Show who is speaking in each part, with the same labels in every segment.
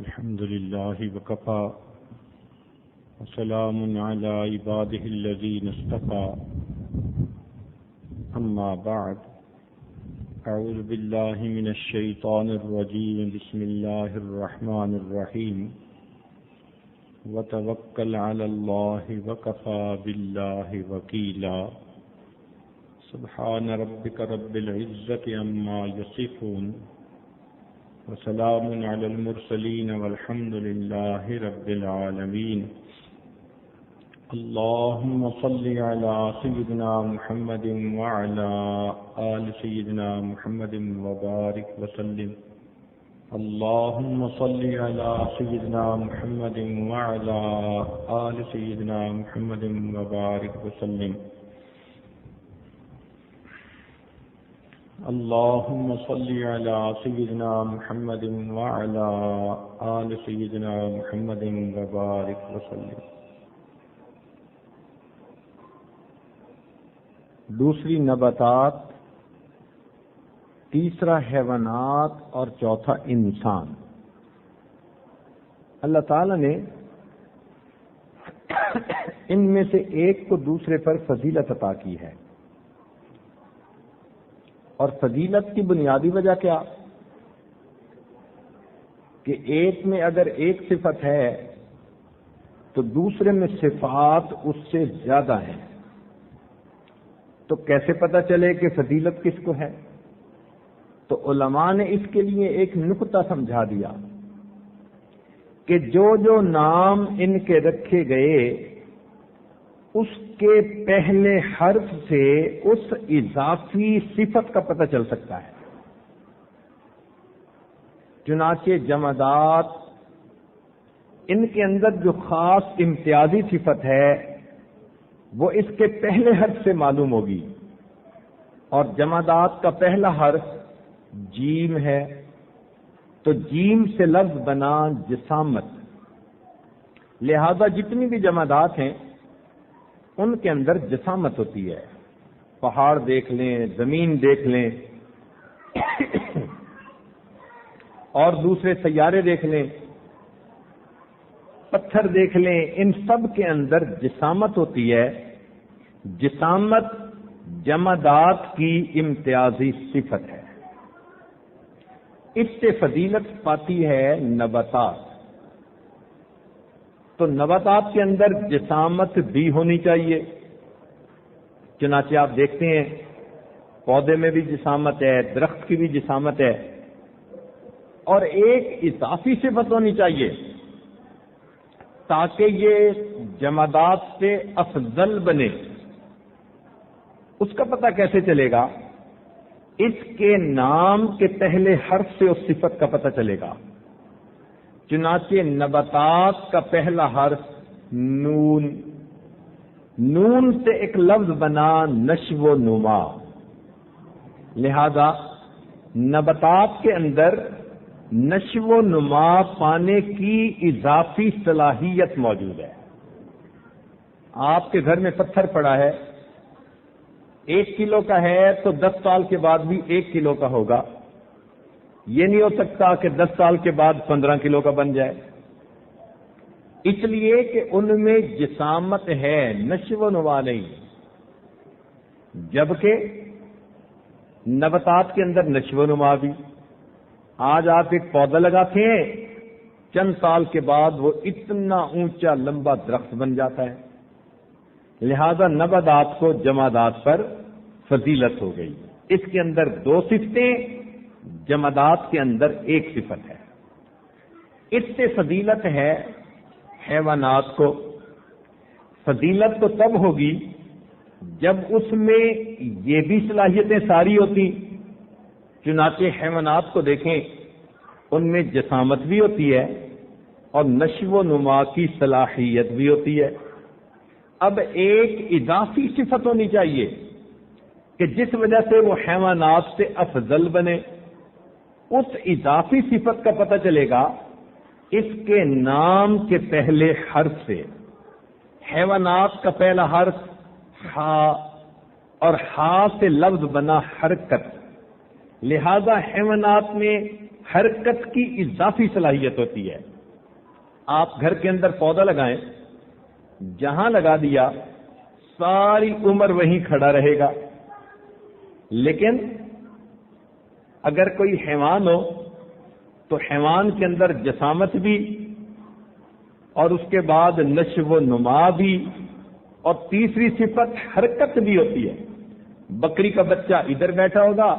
Speaker 1: الحمد لله وكفى وسلام على عباده الذين اصطفى أما بعد أعوذ بالله من الشيطان الرجيم بسم الله الرحمن الرحيم وتوكل على الله وكفى بالله وكيلا سبحان ربك رب العزة عما يصفون وسلام على المرسلين والحمد لله رب العالمين اللهم صل على سيدنا محمد وعلى آل سيدنا محمد وبارك وسلم اللهم صل على سيدنا محمد وعلى آل سيدنا محمد وبارك وسلم اللهم صل على سيدنا محمد وعلى آل سيدنا محمد وبارك وسلم. دوسری نباتات، تیسرا حیوانات اور چوتھا انسان. اللہ تعالی نے ان میں سے ایک کو دوسرے پر فضیلت عطا کی ہے، اور فضیلت کی بنیادی وجہ کیا؟ کہ ایک میں اگر ایک صفت ہے تو دوسرے میں صفات اس سے زیادہ ہیں. تو کیسے پتہ چلے کہ فضیلت کس کو ہے؟ تو علماء نے اس کے لیے ایک نقطہ سمجھا دیا کہ جو جو نام ان کے رکھے گئے اس کے پہلے حرف سے اس اضافی صفت کا پتہ چل سکتا ہے. چنانچہ جمادات ان کے اندر جو خاص امتیازی صفت ہے وہ اس کے پہلے حرف سے معلوم ہوگی، اور جمادات کا پہلا حرف جیم ہے، تو جیم سے لفظ بنا جسامت. لہذا جتنی بھی جمادات ہیں ان کے اندر جسامت ہوتی ہے. پہاڑ دیکھ لیں، زمین دیکھ لیں، اور دوسرے سیارے دیکھ لیں، پتھر دیکھ لیں، ان سب کے اندر جسامت ہوتی ہے. جسامت جمادات کی امتیازی صفت ہے. اس سے فضیلت پاتی ہے نباتات. تو نباتات کے اندر جسامت بھی ہونی چاہیے. چنانچہ آپ دیکھتے ہیں پودے میں بھی جسامت ہے، درخت کی بھی جسامت ہے، اور ایک اضافی صفت ہونی چاہیے تاکہ یہ جمادات سے افضل بنے. اس کا پتہ کیسے چلے گا؟ اس کے نام کے پہلے حرف سے اس صفت کا پتہ چلے گا. چنانچہ نباتات کا پہلا حرف نون، نون سے ایک لفظ بنا نشو و نما. لہذا نباتات کے اندر نشو و نما پانے کی اضافی صلاحیت موجود ہے. آپ کے گھر میں پتھر پڑا ہے، 1 کلو کا ہے تو 10 سال کے بعد بھی 1 کلو کا ہوگا. یہ نہیں ہو سکتا کہ 10 سال کے بعد 15 کلو کا بن جائے، اس لیے کہ ان میں جسامت ہے، نشو و نما نہیں. جبکہ نباتات کے اندر نشو و نما بھی. آج آپ ایک پودا لگاتے ہیں، چند سال کے بعد وہ اتنا اونچا لمبا درخت بن جاتا ہے. لہذا نباتات کو جمادات پر فضیلت ہو گئی. اس کے اندر 2 صفتیں، جمادات کے اندر 1 صفت ہے. اس سے فضیلت ہے حیوانات کو. فضیلت تو تب ہوگی جب اس میں یہ بھی صلاحیتیں ساری ہوتی. چنانچہ حیوانات کو دیکھیں، ان میں جسامت بھی ہوتی ہے اور نشو و نما کی صلاحیت بھی ہوتی ہے. اب ایک اضافی صفت ہونی چاہیے کہ جس وجہ سے وہ حیوانات سے افضل بنے. اس اضافی صفت کا پتہ چلے گا اس کے نام کے پہلے حرف سے. حیوانات کا پہلا حرف ہا، اور ہا سے لفظ بنا حرکت. لہذا حیوانات میں حرکت کی اضافی صلاحیت ہوتی ہے. آپ گھر کے اندر پودا لگائیں، جہاں لگا دیا ساری عمر وہیں کھڑا رہے گا. لیکن اگر کوئی حیوان ہو تو حیوان کے اندر جسامت بھی اور اس کے بعد نشو و نما بھی اور تیسری صفت حرکت بھی ہوتی ہے. بکری کا بچہ ادھر بیٹھا ہوگا،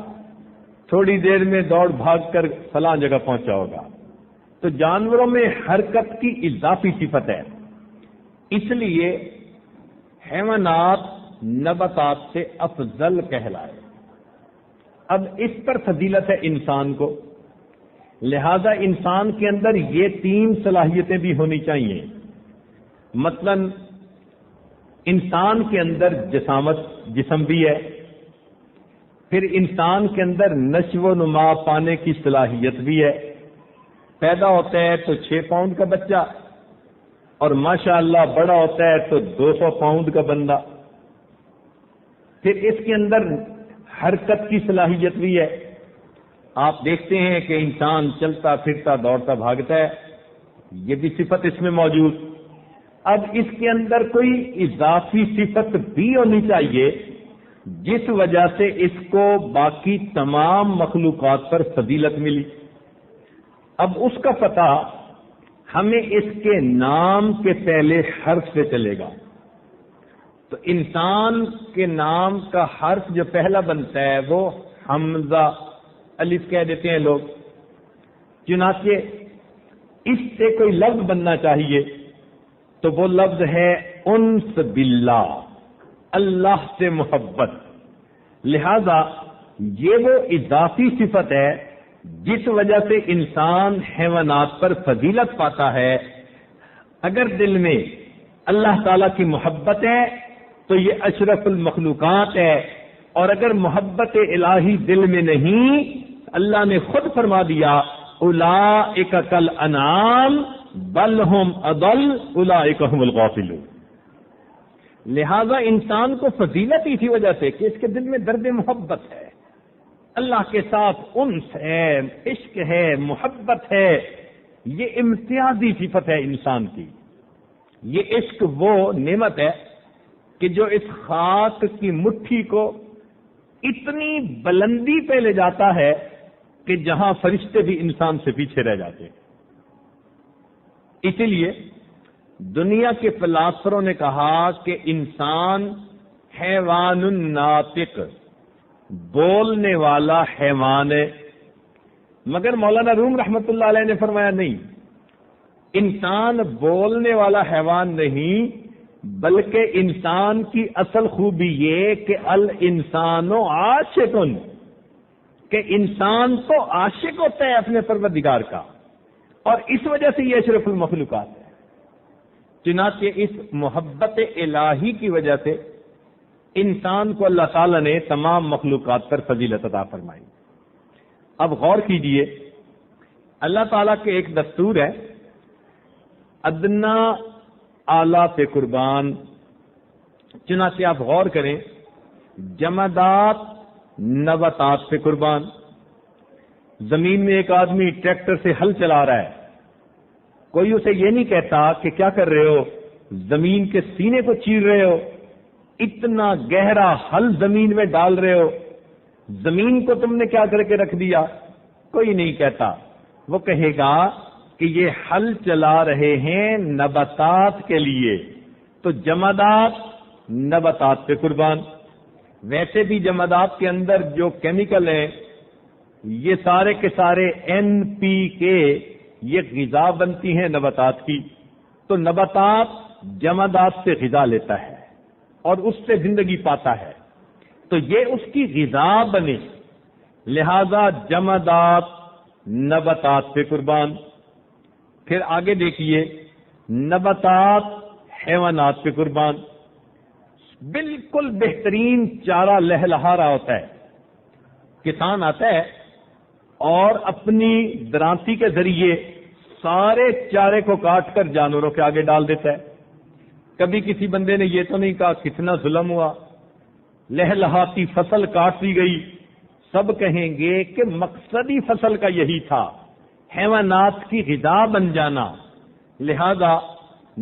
Speaker 1: تھوڑی دیر میں دوڑ بھاگ کر فلاں جگہ پہنچا ہوگا. تو جانوروں میں حرکت کی اضافی صفت ہے، اس لیے حیوانات نباتات سے افضل کہلائے. اب اس پر فضیلت ہے انسان کو، لہذا انسان کے اندر یہ 3 صلاحیتیں بھی ہونی چاہیے. مثلا انسان کے اندر جسامت، جسم بھی ہے، پھر انسان کے اندر نشو و نما پانے کی صلاحیت بھی ہے. پیدا ہوتا ہے تو 6 پاؤنڈ کا بچہ اور ماشاءاللہ بڑا ہوتا ہے تو 200 پاؤنڈ کا بندہ. پھر اس کے اندر حرکت کی صلاحیت بھی ہے. آپ دیکھتے ہیں کہ انسان چلتا پھرتا دوڑتا بھاگتا ہے، یہ بھی صفت اس میں موجود. اب اس کے اندر کوئی اضافی صفت بھی ہونی چاہیے جس وجہ سے اس کو باقی تمام مخلوقات پر فضیلت ملی. اب اس کا پتہ ہمیں اس کے نام کے پہلے حرف سے چلے گا. تو انسان کے نام کا حرف جو پہلا بنتا ہے وہ حمزہ، الف کہہ دیتے ہیں لوگ. چنانچہ اس سے کوئی لفظ بننا چاہیے تو وہ لفظ ہے انس باللہ، اللہ سے محبت. لہذا یہ وہ اضافی صفت ہے جس وجہ سے انسان حیوانات پر فضیلت پاتا ہے. اگر دل میں اللہ تعالی کی محبت ہے تو یہ اشرف المخلوقات ہے، اور اگر محبت الہی دل میں نہیں، اللہ نے خود فرما دیا اولئک کالانعام بل ہم اضل اولئک هم الغافلون. لہذا انسان کو فضیلت اسی وجہ سے کہ اس کے دل میں درد محبت ہے، اللہ کے ساتھ انس ہے، عشق ہے، محبت ہے. یہ امتیازی صفت ہے انسان کی. یہ عشق وہ نعمت ہے کہ جو اس خاک کی مٹھی کو اتنی بلندی پہ لے جاتا ہے کہ جہاں فرشتے بھی انسان سے پیچھے رہ جاتے ہیں. اسی لیے دنیا کے فلاسفروں نے کہا کہ انسان حیوان ناطق، بولنے والا حیوان ہے. مگر مولانا روم رحمت اللہ علیہ نے فرمایا نہیں، انسان بولنے والا حیوان نہیں، بلکہ انسان کی اصل خوبی یہ کہ الانسان عاشق، کہ انسان تو عاشق ہوتا ہے اپنے پروردگار کا، اور اس وجہ سے یہ اشرف المخلوقات ہے. چنانچہ اس محبت الہی کی وجہ سے انسان کو اللہ تعالیٰ نے تمام مخلوقات پر فضیلت عطا فرمائی. اب غور کیجئے، اللہ تعالیٰ کے ایک دستور ہے ادنا اعلیٰ پہ قربان. چنانچہ آپ غور کریں، جمادات نباتات پہ قربان. زمین میں ایک آدمی ٹریکٹر سے ہل چلا رہا ہے، کوئی اسے یہ نہیں کہتا کہ کیا کر رہے ہو، زمین کے سینے کو چیر رہے ہو، اتنا گہرا ہل زمین میں ڈال رہے ہو، زمین کو تم نے کیا کر کے رکھ دیا. کوئی نہیں کہتا. وہ کہے گا کہ یہ ہل چلا رہے ہیں نباتات کے لیے. تو جمادات نباتات پہ قربان. ویسے بھی جمادات کے اندر جو کیمیکل ہیں یہ سارے کے سارے NPK، یہ غذا بنتی ہیں نباتات کی. تو نباتات جمادات سے غذا لیتا ہے اور اس سے زندگی پاتا ہے، تو یہ اس کی غذا بنے. لہذا جمادات نباتات پہ قربان. پھر آگے دیکھیے، نباتات حیوانات پہ قربان. بالکل بہترین چارہ لہلہا رہا ہوتا ہے، کسان آتا ہے اور اپنی درانتی کے ذریعے سارے چارے کو کاٹ کر جانوروں کے آگے ڈال دیتا ہے. کبھی کسی بندے نے یہ تو نہیں کہا کتنا ظلم ہوا، لہلہاتی فصل کاٹ دی گئی. سب کہیں گے کہ مقصد ہی فصل کا یہی تھا، حیوانات کی غذا بن جانا. لہذا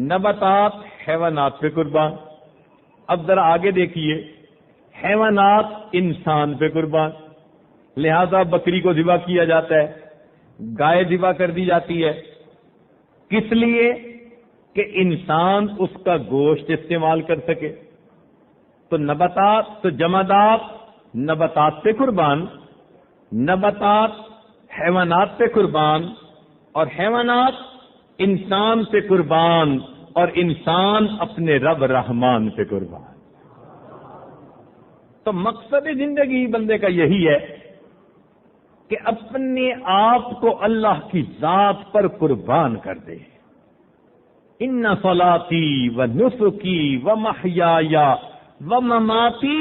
Speaker 1: نباتات حیوانات پہ قربان. اب ذرا آگے دیکھیے، حیوانات انسان پہ قربان، لہذا بکری کو ذبح کیا جاتا ہے، گائے ذبح کر دی جاتی ہے. کس لیے؟ کہ انسان اس کا گوشت استعمال کر سکے. تو نباتات، تو جمادات نباتات پہ قربان، نباتات حیوانات پہ قربان، اور حیوانات انسان پہ قربان، اور انسان اپنے رب رحمان پہ قربان. تو مقصد زندگی بندے کا یہی ہے کہ اپنے آپ کو اللہ کی ذات پر قربان کر دے. ان صلاتی و نسکی و محیای و مماتی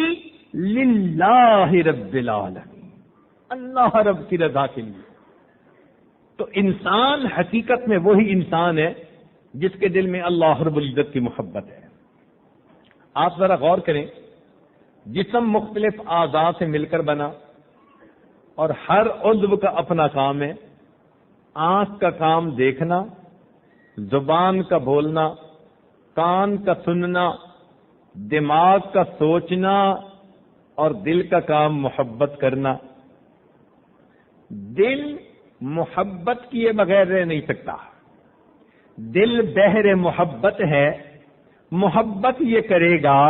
Speaker 1: للہ رب العالمین، اللہ رب کی رضا کے لیے. تو انسان حقیقت میں وہی انسان ہے جس کے دل میں اللہ رب العزت کی محبت ہے. آپ ذرا غور کریں، جسم مختلف اعضاء سے مل کر بنا اور ہر عضو کا اپنا کام ہے. آنکھ کا کام دیکھنا، زبان کا بولنا، کان کا سننا، دماغ کا سوچنا، اور دل کا کام محبت کرنا. دل محبت کیے بغیر رہ نہیں سکتا. دل بحر محبت ہے. محبت یہ کرے گا،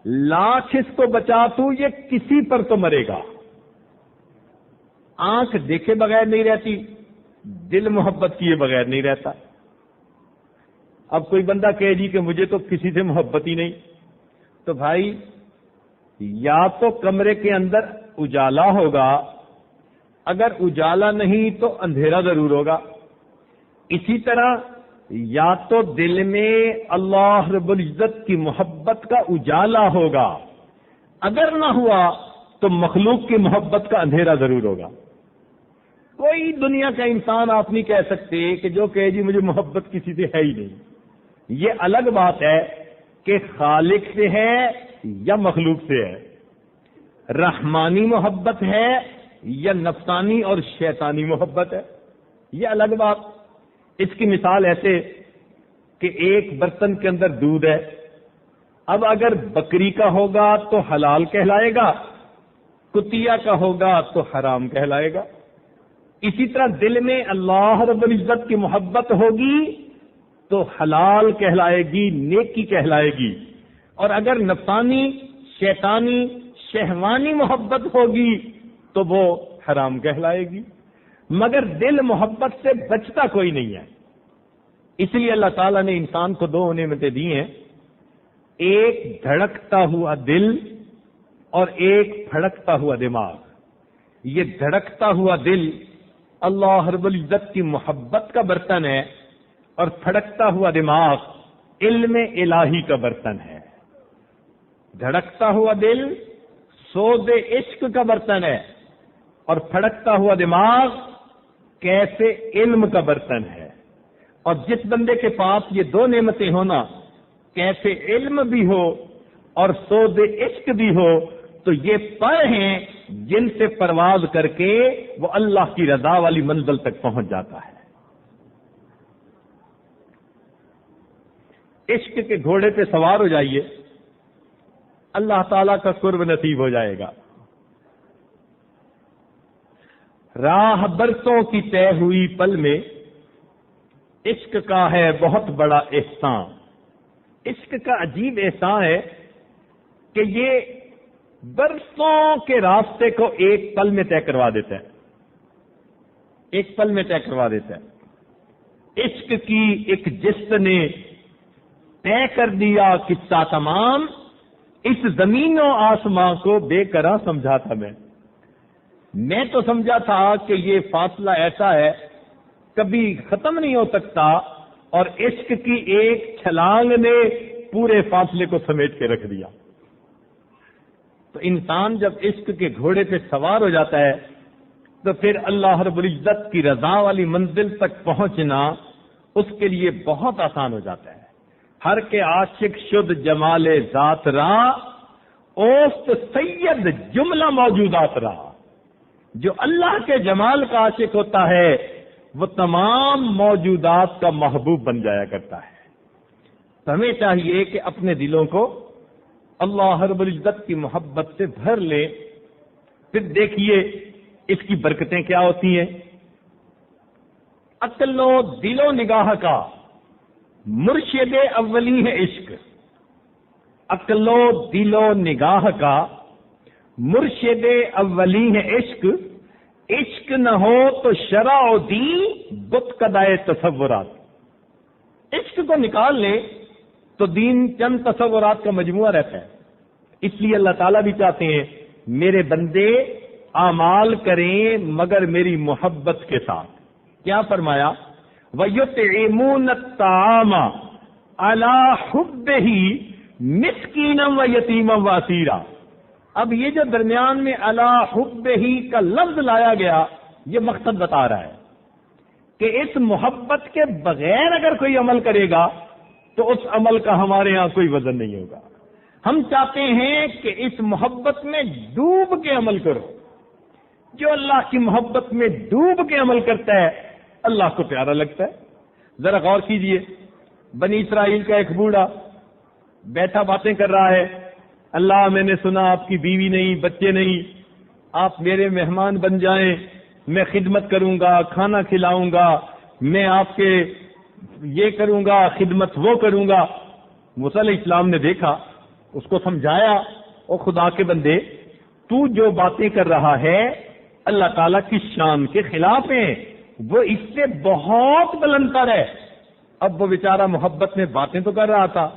Speaker 1: لاکھ اس کو بچا تو یہ کسی پر تو مرے گا. آنکھ دیکھے بغیر نہیں رہتی، دل محبت کیے بغیر نہیں رہتا. اب کوئی بندہ کہے جی کہ مجھے تو کسی سے محبت ہی نہیں، تو بھائی یا تو کمرے کے اندر اجالا ہوگا، اگر اجالا نہیں تو اندھیرا ضرور ہوگا. اسی طرح یا تو دل میں اللہ رب العزت کی محبت کا اجالا ہوگا، اگر نہ ہوا تو مخلوق کی محبت کا اندھیرا ضرور ہوگا. کوئی دنیا کا انسان آپ نہیں کہہ سکتے کہ جو کہے جی مجھے محبت کسی سے ہے ہی نہیں. یہ الگ بات ہے کہ خالق سے ہے یا مخلوق سے ہے، رحمانی محبت ہے یا نفسانی اور شیطانی محبت ہے، یہ الگ بات. اس کی مثال ایسے کہ ایک برتن کے اندر دودھ ہے، اب اگر بکری کا ہوگا تو حلال کہلائے گا، کتیا کا ہوگا تو حرام کہلائے گا. اسی طرح دل میں اللہ رب العزت کی محبت ہوگی تو حلال کہلائے گی، نیکی کہلائے گی. اور اگر نفسانی، شیطانی، شہوانی محبت ہوگی تو وہ حرام کہلائے گی. مگر دل محبت سے بچتا کوئی نہیں ہے. اس لیے اللہ تعالیٰ نے انسان کو دو نعمتیں دی ہیں، ایک دھڑکتا ہوا دل اور ایک پھڑکتا ہوا دماغ. یہ دھڑکتا ہوا دل اللہ رب العزت کی محبت کا برتن ہے، اور پھڑکتا ہوا دماغ علم الہی کا برتن ہے. دھڑکتا ہوا دل سود عشق کا برتن ہے، اور پھڑکتا ہوا دماغ کیسے علم کا برتن ہے. اور جس بندے کے پاس یہ دو نعمتیں ہونا، کیسے علم بھی ہو اور سود عشق بھی ہو، تو یہ پر ہیں جن سے پرواز کر کے وہ اللہ کی رضا والی منزل تک پہنچ جاتا ہے. عشق کے گھوڑے پہ سوار ہو جائیے، اللہ تعالیٰ کا قرب نصیب ہو جائے گا. راہ برسوں کی طے ہوئی پل میں عشق کا ہے بہت بڑا احسان. عشق کا عجیب احسان ہے کہ یہ برسوں کے راستے کو ایک پل میں طے کروا دیتا ہے، ایک پل میں طے کروا دیتا ہے. عشق کی ایک جست نے طے کر دیا قصہ تمام، اس زمین و آسمان کو بے قرار سمجھا تھا میں تو سمجھا تھا کہ یہ فاصلہ ایسا ہے کبھی ختم نہیں ہو سکتا، اور عشق کی ایک چھلانگ نے پورے فاصلے کو سمیٹ کے رکھ دیا. تو انسان جب عشق کے گھوڑے پہ سوار ہو جاتا ہے تو پھر اللہ رب العزت کی رضا والی منزل تک پہنچنا اس کے لیے بہت آسان ہو جاتا ہے. ہر کے عاشق شد جمال ذات را، اوست سید جملہ موجودات را. جو اللہ کے جمال کا عاشق ہوتا ہے وہ تمام موجودات کا محبوب بن جایا کرتا ہے۔ تو ہمیں چاہیے کہ اپنے دلوں کو اللہ رب العزت کی محبت سے بھر لیں۔ پھر دیکھیے اس کی برکتیں کیا ہوتی ہیں۔ عقل و دل و نگاہ کا مرشد اولی ہے عشق۔ عقل و دل و نگاہ کا مرشد اولی ہے عشق۔ عشق نہ ہو تو شرع و دین بت کدائے تصورات۔ عشق کو نکال لیں تو دین چند تصورات کا مجموعہ رہتا ہے۔ اس لیے اللہ تعالیٰ بھی چاہتے ہیں میرے بندے اعمال کریں مگر میری محبت کے ساتھ۔ کیا فرمایا؟ وَيُطْعِمُونَ الطَّعَامَ عَلَى حُبِّهِ مِسْكِينًا وَيَتِيمًا وَأَسِيرًا۔ اب یہ جو درمیان میں عَلَى حُبِّهِ کا لفظ لایا گیا، یہ مقصد بتا رہا ہے کہ اس محبت کے بغیر اگر کوئی عمل کرے گا تو اس عمل کا ہمارے ہاں کوئی وزن نہیں ہوگا۔ ہم چاہتے ہیں کہ اس محبت میں ڈوب کے عمل کرو۔ جو اللہ کی محبت میں ڈوب کے عمل کرتا ہے اللہ کو پیارا لگتا ہے۔ ذرا غور کیجئے، بنی اسرائیل کا ایک بوڑھا بیٹھا باتیں کر رہا ہے، اللہ میں نے سنا آپ کی بیوی نہیں، بچے نہیں، آپ میرے مہمان بن جائیں، میں خدمت کروں گا، کھانا کھلاؤں گا، میں آپ کے یہ کروں گا، خدمت وہ کروں گا۔ موسیٰ علیہ السلام نے دیکھا، اس کو سمجھایا، او خدا کے بندے تو جو باتیں کر رہا ہے اللہ تعالیٰ کی شان کے خلاف ہیں، وہ اس سے بہت بلند تر ہے۔ اب وہ بیچارہ محبت میں باتیں تو کر رہا تھا،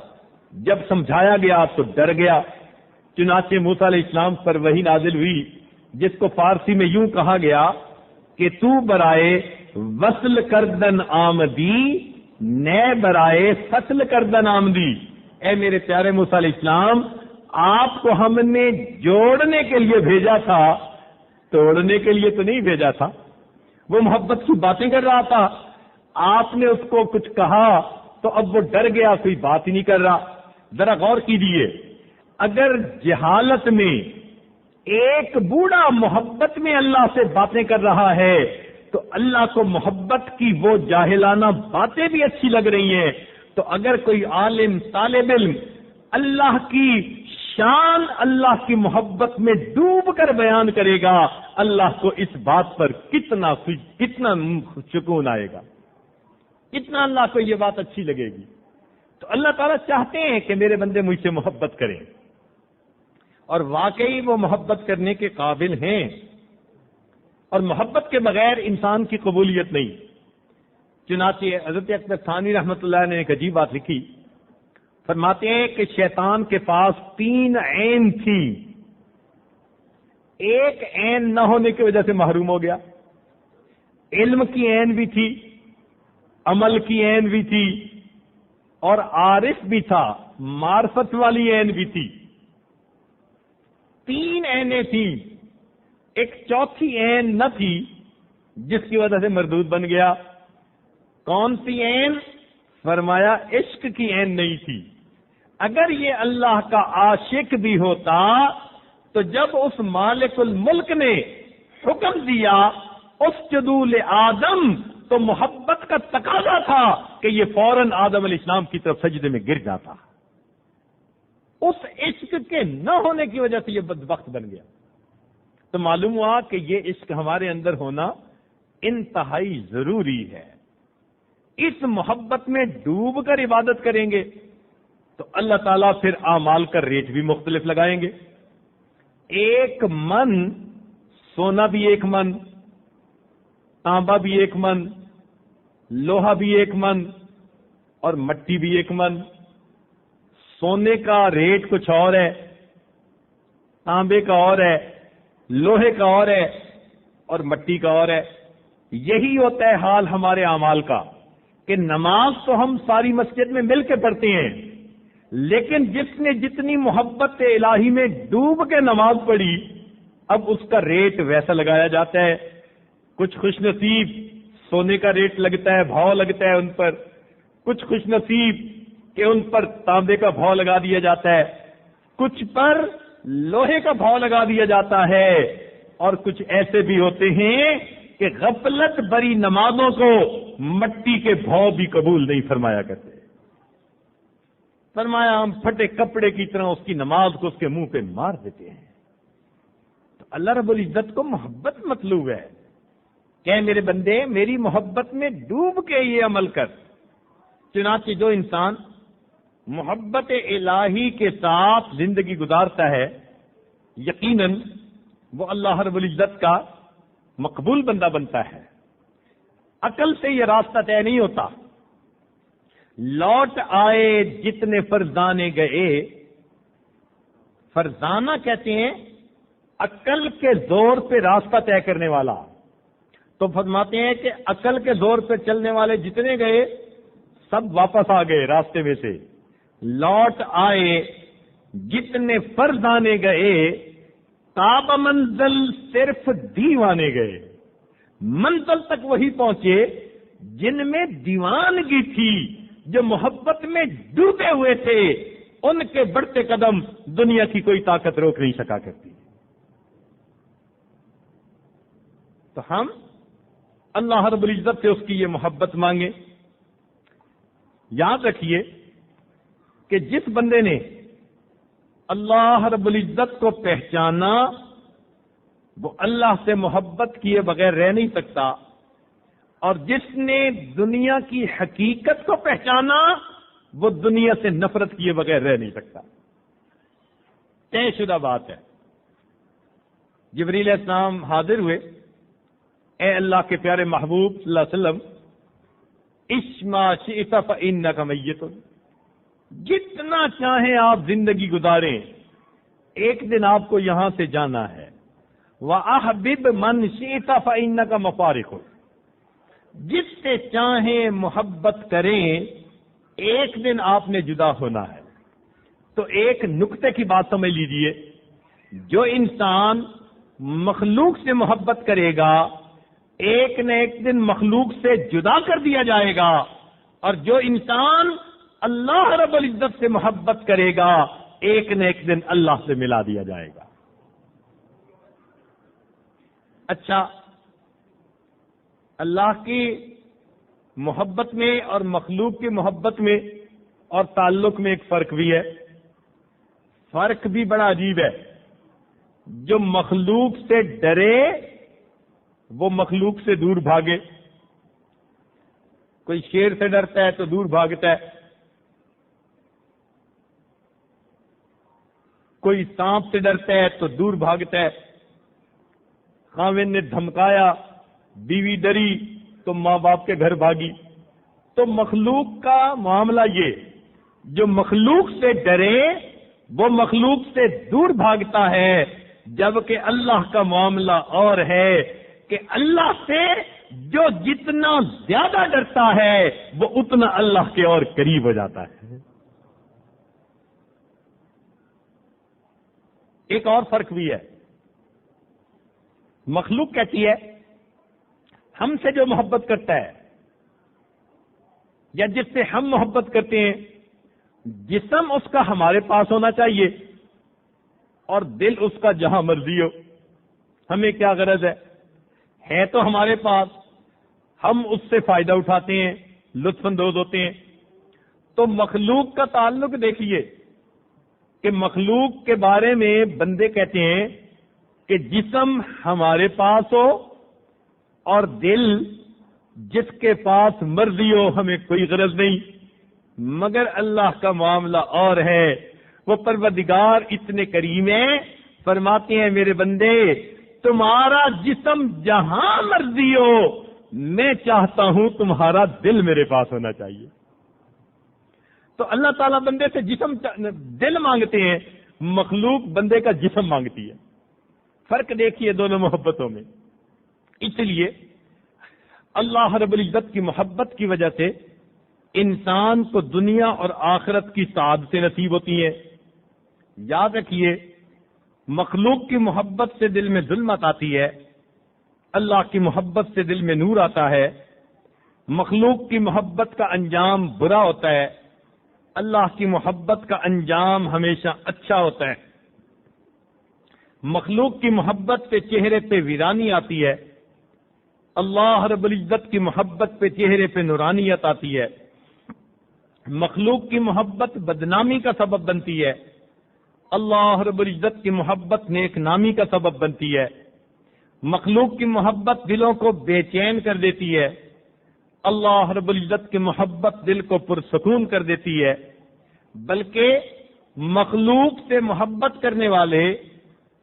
Speaker 1: جب سمجھایا گیا تو ڈر گیا۔ چنانچہ موسیٰ علیہ السلام پر وحی نازل ہوئی جس کو فارسی میں یوں کہا گیا کہ تو برائے وصل کردن آمدی نئے برائے فصل کردن آمدی۔ اے میرے پیارے موسیٰ علیہ السلام، آپ کو ہم نے جوڑنے کے لیے بھیجا تھا، توڑنے کے لیے تو نہیں بھیجا تھا۔ وہ محبت کی باتیں کر رہا تھا، آپ نے اس کو کچھ کہا تو اب وہ ڈر گیا، کوئی بات ہی نہیں کر رہا۔ ذرا غور کیجیے، اگر جہالت میں ایک بوڑھا محبت میں اللہ سے باتیں کر رہا ہے تو اللہ کو محبت کی وہ جاہلانہ باتیں بھی اچھی لگ رہی ہیں، تو اگر کوئی عالم طالب علم اللہ کی شان، اللہ کی محبت میں ڈوب کر بیان کرے گا، اللہ کو اس بات پر کتنا سکون آئے گا، کتنا اللہ کو یہ بات اچھی لگے گی۔ تو اللہ تعالیٰ چاہتے ہیں کہ میرے بندے مجھ سے محبت کریں، اور واقعی وہ محبت کرنے کے قابل ہیں، اور محبت کے بغیر انسان کی قبولیت نہیں۔ چنانچہ حضرت اکبر ثانی رحمۃ اللہ نے ایک عجیب بات لکھی، فرماتے ہیں کہ شیطان کے پاس 3 عین تھی، ایک عین نہ ہونے کی وجہ سے محروم ہو گیا۔ علم کی عین بھی تھی، عمل کی عین بھی تھی، اور عارف بھی تھا، معرفت والی عین بھی تھی۔ 3 عینیں تھیں، ایک چوتھی عین نہ تھی جس کی وجہ سے مردود بن گیا۔ کون سی عین؟ فرمایا عشق کی عین نہیں تھی۔ اگر یہ اللہ کا عاشق بھی ہوتا تو جب اس مالک الملک نے حکم دیا اسجدوا لآدم، تو محبت کا تقاضا تھا کہ یہ فوراً آدم علیہ السلام کی طرف سجدے میں گر جاتا۔ اس عشق کے نہ ہونے کی وجہ سے یہ بدبخت بن گیا۔ تو معلوم ہوا کہ یہ عشق ہمارے اندر ہونا انتہائی ضروری ہے۔ اس محبت میں ڈوب کر عبادت کریں گے تو اللہ تعالیٰ پھر اعمال کا ریٹ بھی مختلف لگائیں گے۔ 1 من سونا بھی 1 من، تانبا بھی 1 من، لوہا بھی 1 من، اور مٹی بھی 1 من۔ سونے کا ریٹ کچھ اور ہے، تانبے کا اور ہے، لوہے کا اور ہے، اور مٹی کا اور ہے۔ یہی ہوتا ہے حال ہمارے اعمال کا کہ نماز تو ہم ساری مسجد میں مل کے پڑھتے ہیں، لیکن جس نے جتنی محبت الہی میں ڈوب کے نماز پڑھی اب اس کا ریٹ ویسا لگایا جاتا ہے۔ کچھ خوش نصیب سونے کا ریٹ لگتا ہے، بھاؤ لگتا ہے ان پر، کچھ خوش نصیب کہ ان پر تانبے کا بھاؤ لگا دیا جاتا ہے، کچھ پر لوہے کا بھاؤ لگا دیا جاتا ہے، اور کچھ ایسے بھی ہوتے ہیں کہ غفلت بری نمازوں کو مٹی کے بھاؤ بھی قبول نہیں فرمایا کرتے. فرمایا ہم پھٹے کپڑے کی طرح اس کی نماز کو اس کے منہ پہ مار دیتے ہیں. تو اللہ رب العزت کو محبت مطلوب ہے کہ میرے بندے میری محبت میں ڈوب کے یہ عمل کر. چنانچہ جو انسان محبت الہی کے ساتھ زندگی گزارتا ہے یقیناً وہ اللہ رب العزت کا مقبول بندہ بنتا ہے. عقل سے یہ راستہ طے نہیں ہوتا. لوٹ آئے جتنے فرزانے گئے. فرزانہ کہتے ہیں عقل کے زور پہ راستہ طے کرنے والا. تو فرماتے ہیں کہ عقل کے زور پہ چلنے والے جتنے گئے سب واپس آ گئے راستے میں سے. لوٹ آئے جتنے فرزانے گئے تاب منزل صرف دیوانے گئے. منزل تک وہی پہنچے جن میں دیوانگی تھی، جو محبت میں ڈوبے ہوئے تھے. ان کے بڑھتے قدم دنیا کی کوئی طاقت روک نہیں سکا کرتی. تو ہم اللہ رب العزت سے اس کی یہ محبت مانگیں. یاد رکھیے کہ جس بندے نے اللہ رب العزت کو پہچانا وہ اللہ سے محبت کیے بغیر رہ نہیں سکتا، اور جس نے دنیا کی حقیقت کو پہچانا وہ دنیا سے نفرت کیے بغیر رہ نہیں سکتا. طے شدہ بات ہے. جبریل علیہ السلام حاضر ہوئے، اے اللہ کے پیارے محبوب صلی اللہ علیہ وسلم، اشما شئت فإنک میت، جتنا چاہیں آپ زندگی گزاریں ایک دن آپ کو یہاں سے جانا ہے. وَأَحْبِبْ مَنْ شِئْتَ فَإِنَّكَ مَفَارِقٌ، جس سے چاہیں محبت کریں ایک دن آپ نے جدا ہونا ہے. تو ایک نقطے کی بات سمجھ لیجئے، جو انسان مخلوق سے محبت کرے گا ایک نہ ایک دن مخلوق سے جدا کر دیا جائے گا، اور جو انسان اللہ رب العزت سے محبت کرے گا ایک نہ ایک دن اللہ سے ملا دیا جائے گا. اچھا، اللہ کی محبت میں اور مخلوق کی محبت میں اور تعلق میں ایک فرق بھی ہے. فرق بھی بڑا عجیب ہے. جو مخلوق سے ڈرے وہ مخلوق سے دور بھاگے. کوئی شیر سے ڈرتا ہے تو دور بھاگتا ہے، کوئی سانپ سے ڈرتا ہے تو دور بھاگتا ہے. خاوند نے دھمکایا، بیوی ڈری تو ماں باپ کے گھر بھاگی. تو مخلوق کا معاملہ یہ، جو مخلوق سے ڈرے وہ مخلوق سے دور بھاگتا ہے، جبکہ اللہ کا معاملہ اور ہے کہ اللہ سے جو جتنا زیادہ ڈرتا ہے وہ اتنا اللہ کے اور قریب ہو جاتا ہے. ایک اور فرق بھی ہے. مخلوق کہتی ہے ہم سے جو محبت کرتا ہے یا جس سے ہم محبت کرتے ہیں، جسم اس کا ہمارے پاس ہونا چاہیے اور دل اس کا جہاں مرضی ہو. ہمیں کیا غرض ہے تو ہمارے پاس، ہم اس سے فائدہ اٹھاتے ہیں، لطف اندوز ہوتے ہیں. تو مخلوق کا تعلق دیکھیے کہ مخلوق کے بارے میں بندے کہتے ہیں کہ جسم ہمارے پاس ہو اور دل جس کے پاس مرضی ہو، ہمیں کوئی غرض نہیں. مگر اللہ کا معاملہ اور ہے. وہ پروردگار اتنے کریم ہیں، فرماتے ہیں میرے بندے تمہارا جسم جہاں مرضی ہو، میں چاہتا ہوں تمہارا دل میرے پاس ہونا چاہیے. تو اللہ تعالیٰ بندے سے دل مانگتے ہیں، مخلوق بندے کا جسم مانگتی ہے. فرق دیکھیے دونوں محبتوں میں. اس لیے اللہ رب العزت کی محبت کی وجہ سے انسان کو دنیا اور آخرت کی سعادتیں نصیب ہوتی ہیں. یاد رکھیے مخلوق کی محبت سے دل میں ظلمت آتی ہے، اللہ کی محبت سے دل میں نور آتا ہے. مخلوق کی محبت کا انجام برا ہوتا ہے، اللہ کی محبت کا انجام ہمیشہ اچھا ہوتا ہے. مخلوق کی محبت سے چہرے پہ ویرانی آتی ہے، اللہ رب العزت کی محبت پہ چہرے پہ نورانیت آتی ہے، مخلوق کی محبت بدنامی کا سبب بنتی ہے، اللہ رب العزت کی محبت نیک نامی کا سبب بنتی ہے، مخلوق کی محبت دلوں کو بے چین کر دیتی ہے، اللہ رب العزت کی محبت دل کو پرسکون کر دیتی ہے، بلکہ مخلوق سے محبت کرنے والے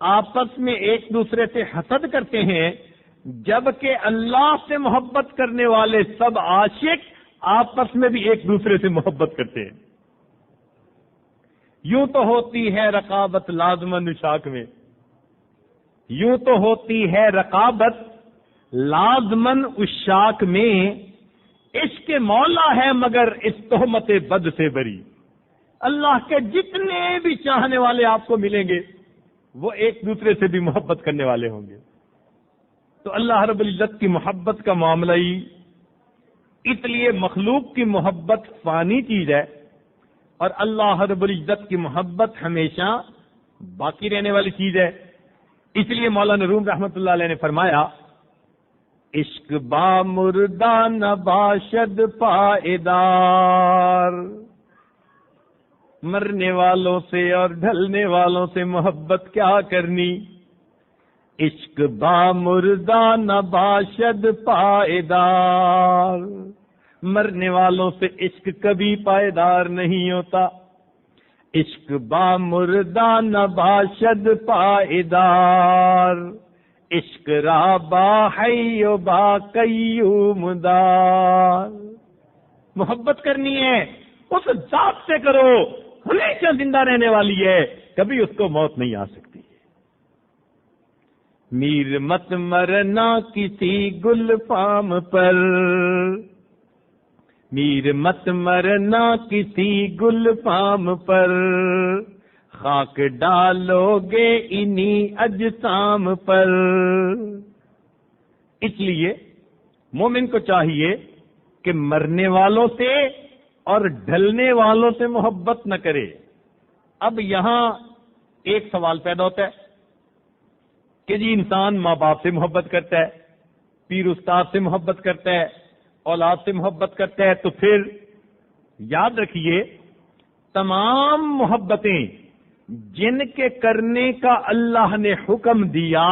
Speaker 1: آپس میں ایک دوسرے سے حسد کرتے ہیں، جبکہ اللہ سے محبت کرنے والے سب عاشق آپس میں بھی ایک دوسرے سے محبت کرتے ہیں۔ یوں تو ہوتی ہے رقابت لازمن عشاق میں، یوں تو ہوتی ہے رقابت لازمن عشاق میں، عشق مولا ہے مگر اس تہمت بد سے بری۔ اللہ کے جتنے بھی چاہنے والے آپ کو ملیں گے وہ ایک دوسرے سے بھی محبت کرنے والے ہوں گے۔ تو اللہ رب العزت کی محبت کا معاملہ ہی اس لیے مخلوق کی محبت فانی چیز ہے، اور اللہ رب العزت کی محبت ہمیشہ باقی رہنے والی چیز ہے۔ اس لیے مولانا روم رحمۃ اللہ علیہ نے فرمایا، عشق با مردہ نہ باشد پائیدار، مرنے والوں سے اور ڈھلنے والوں سے محبت کیا کرنی، عشق با مردہ نہ باشد پائیدار، مرنے والوں سے عشق کبھی پائیدار نہیں ہوتا، عشق با مردہ نہ باشد پائیدار، عشق را با حی و با قیوم دار۔ محبت کرنی ہے اس ذات سے کرو، ہمیشہ زندہ رہنے والی ہے، کبھی اس کو موت نہیں آ سکتی۔ میر مت مرنا کسی گل فام پر، میر مت مرنا کسی گل فام پر، خاک ڈالو گے انہی اجسام پر۔ اس لیے مومن کو چاہیے کہ مرنے والوں سے اور ڈھلنے والوں سے محبت نہ کرے۔ اب یہاں ایک سوال پیدا ہوتا ہے کہ جی انسان ماں باپ سے محبت کرتا ہے، پیر استاد سے محبت کرتا ہے، اولاد سے محبت کرتا ہے، تو پھر یاد رکھیے تمام محبتیں جن کے کرنے کا اللہ نے حکم دیا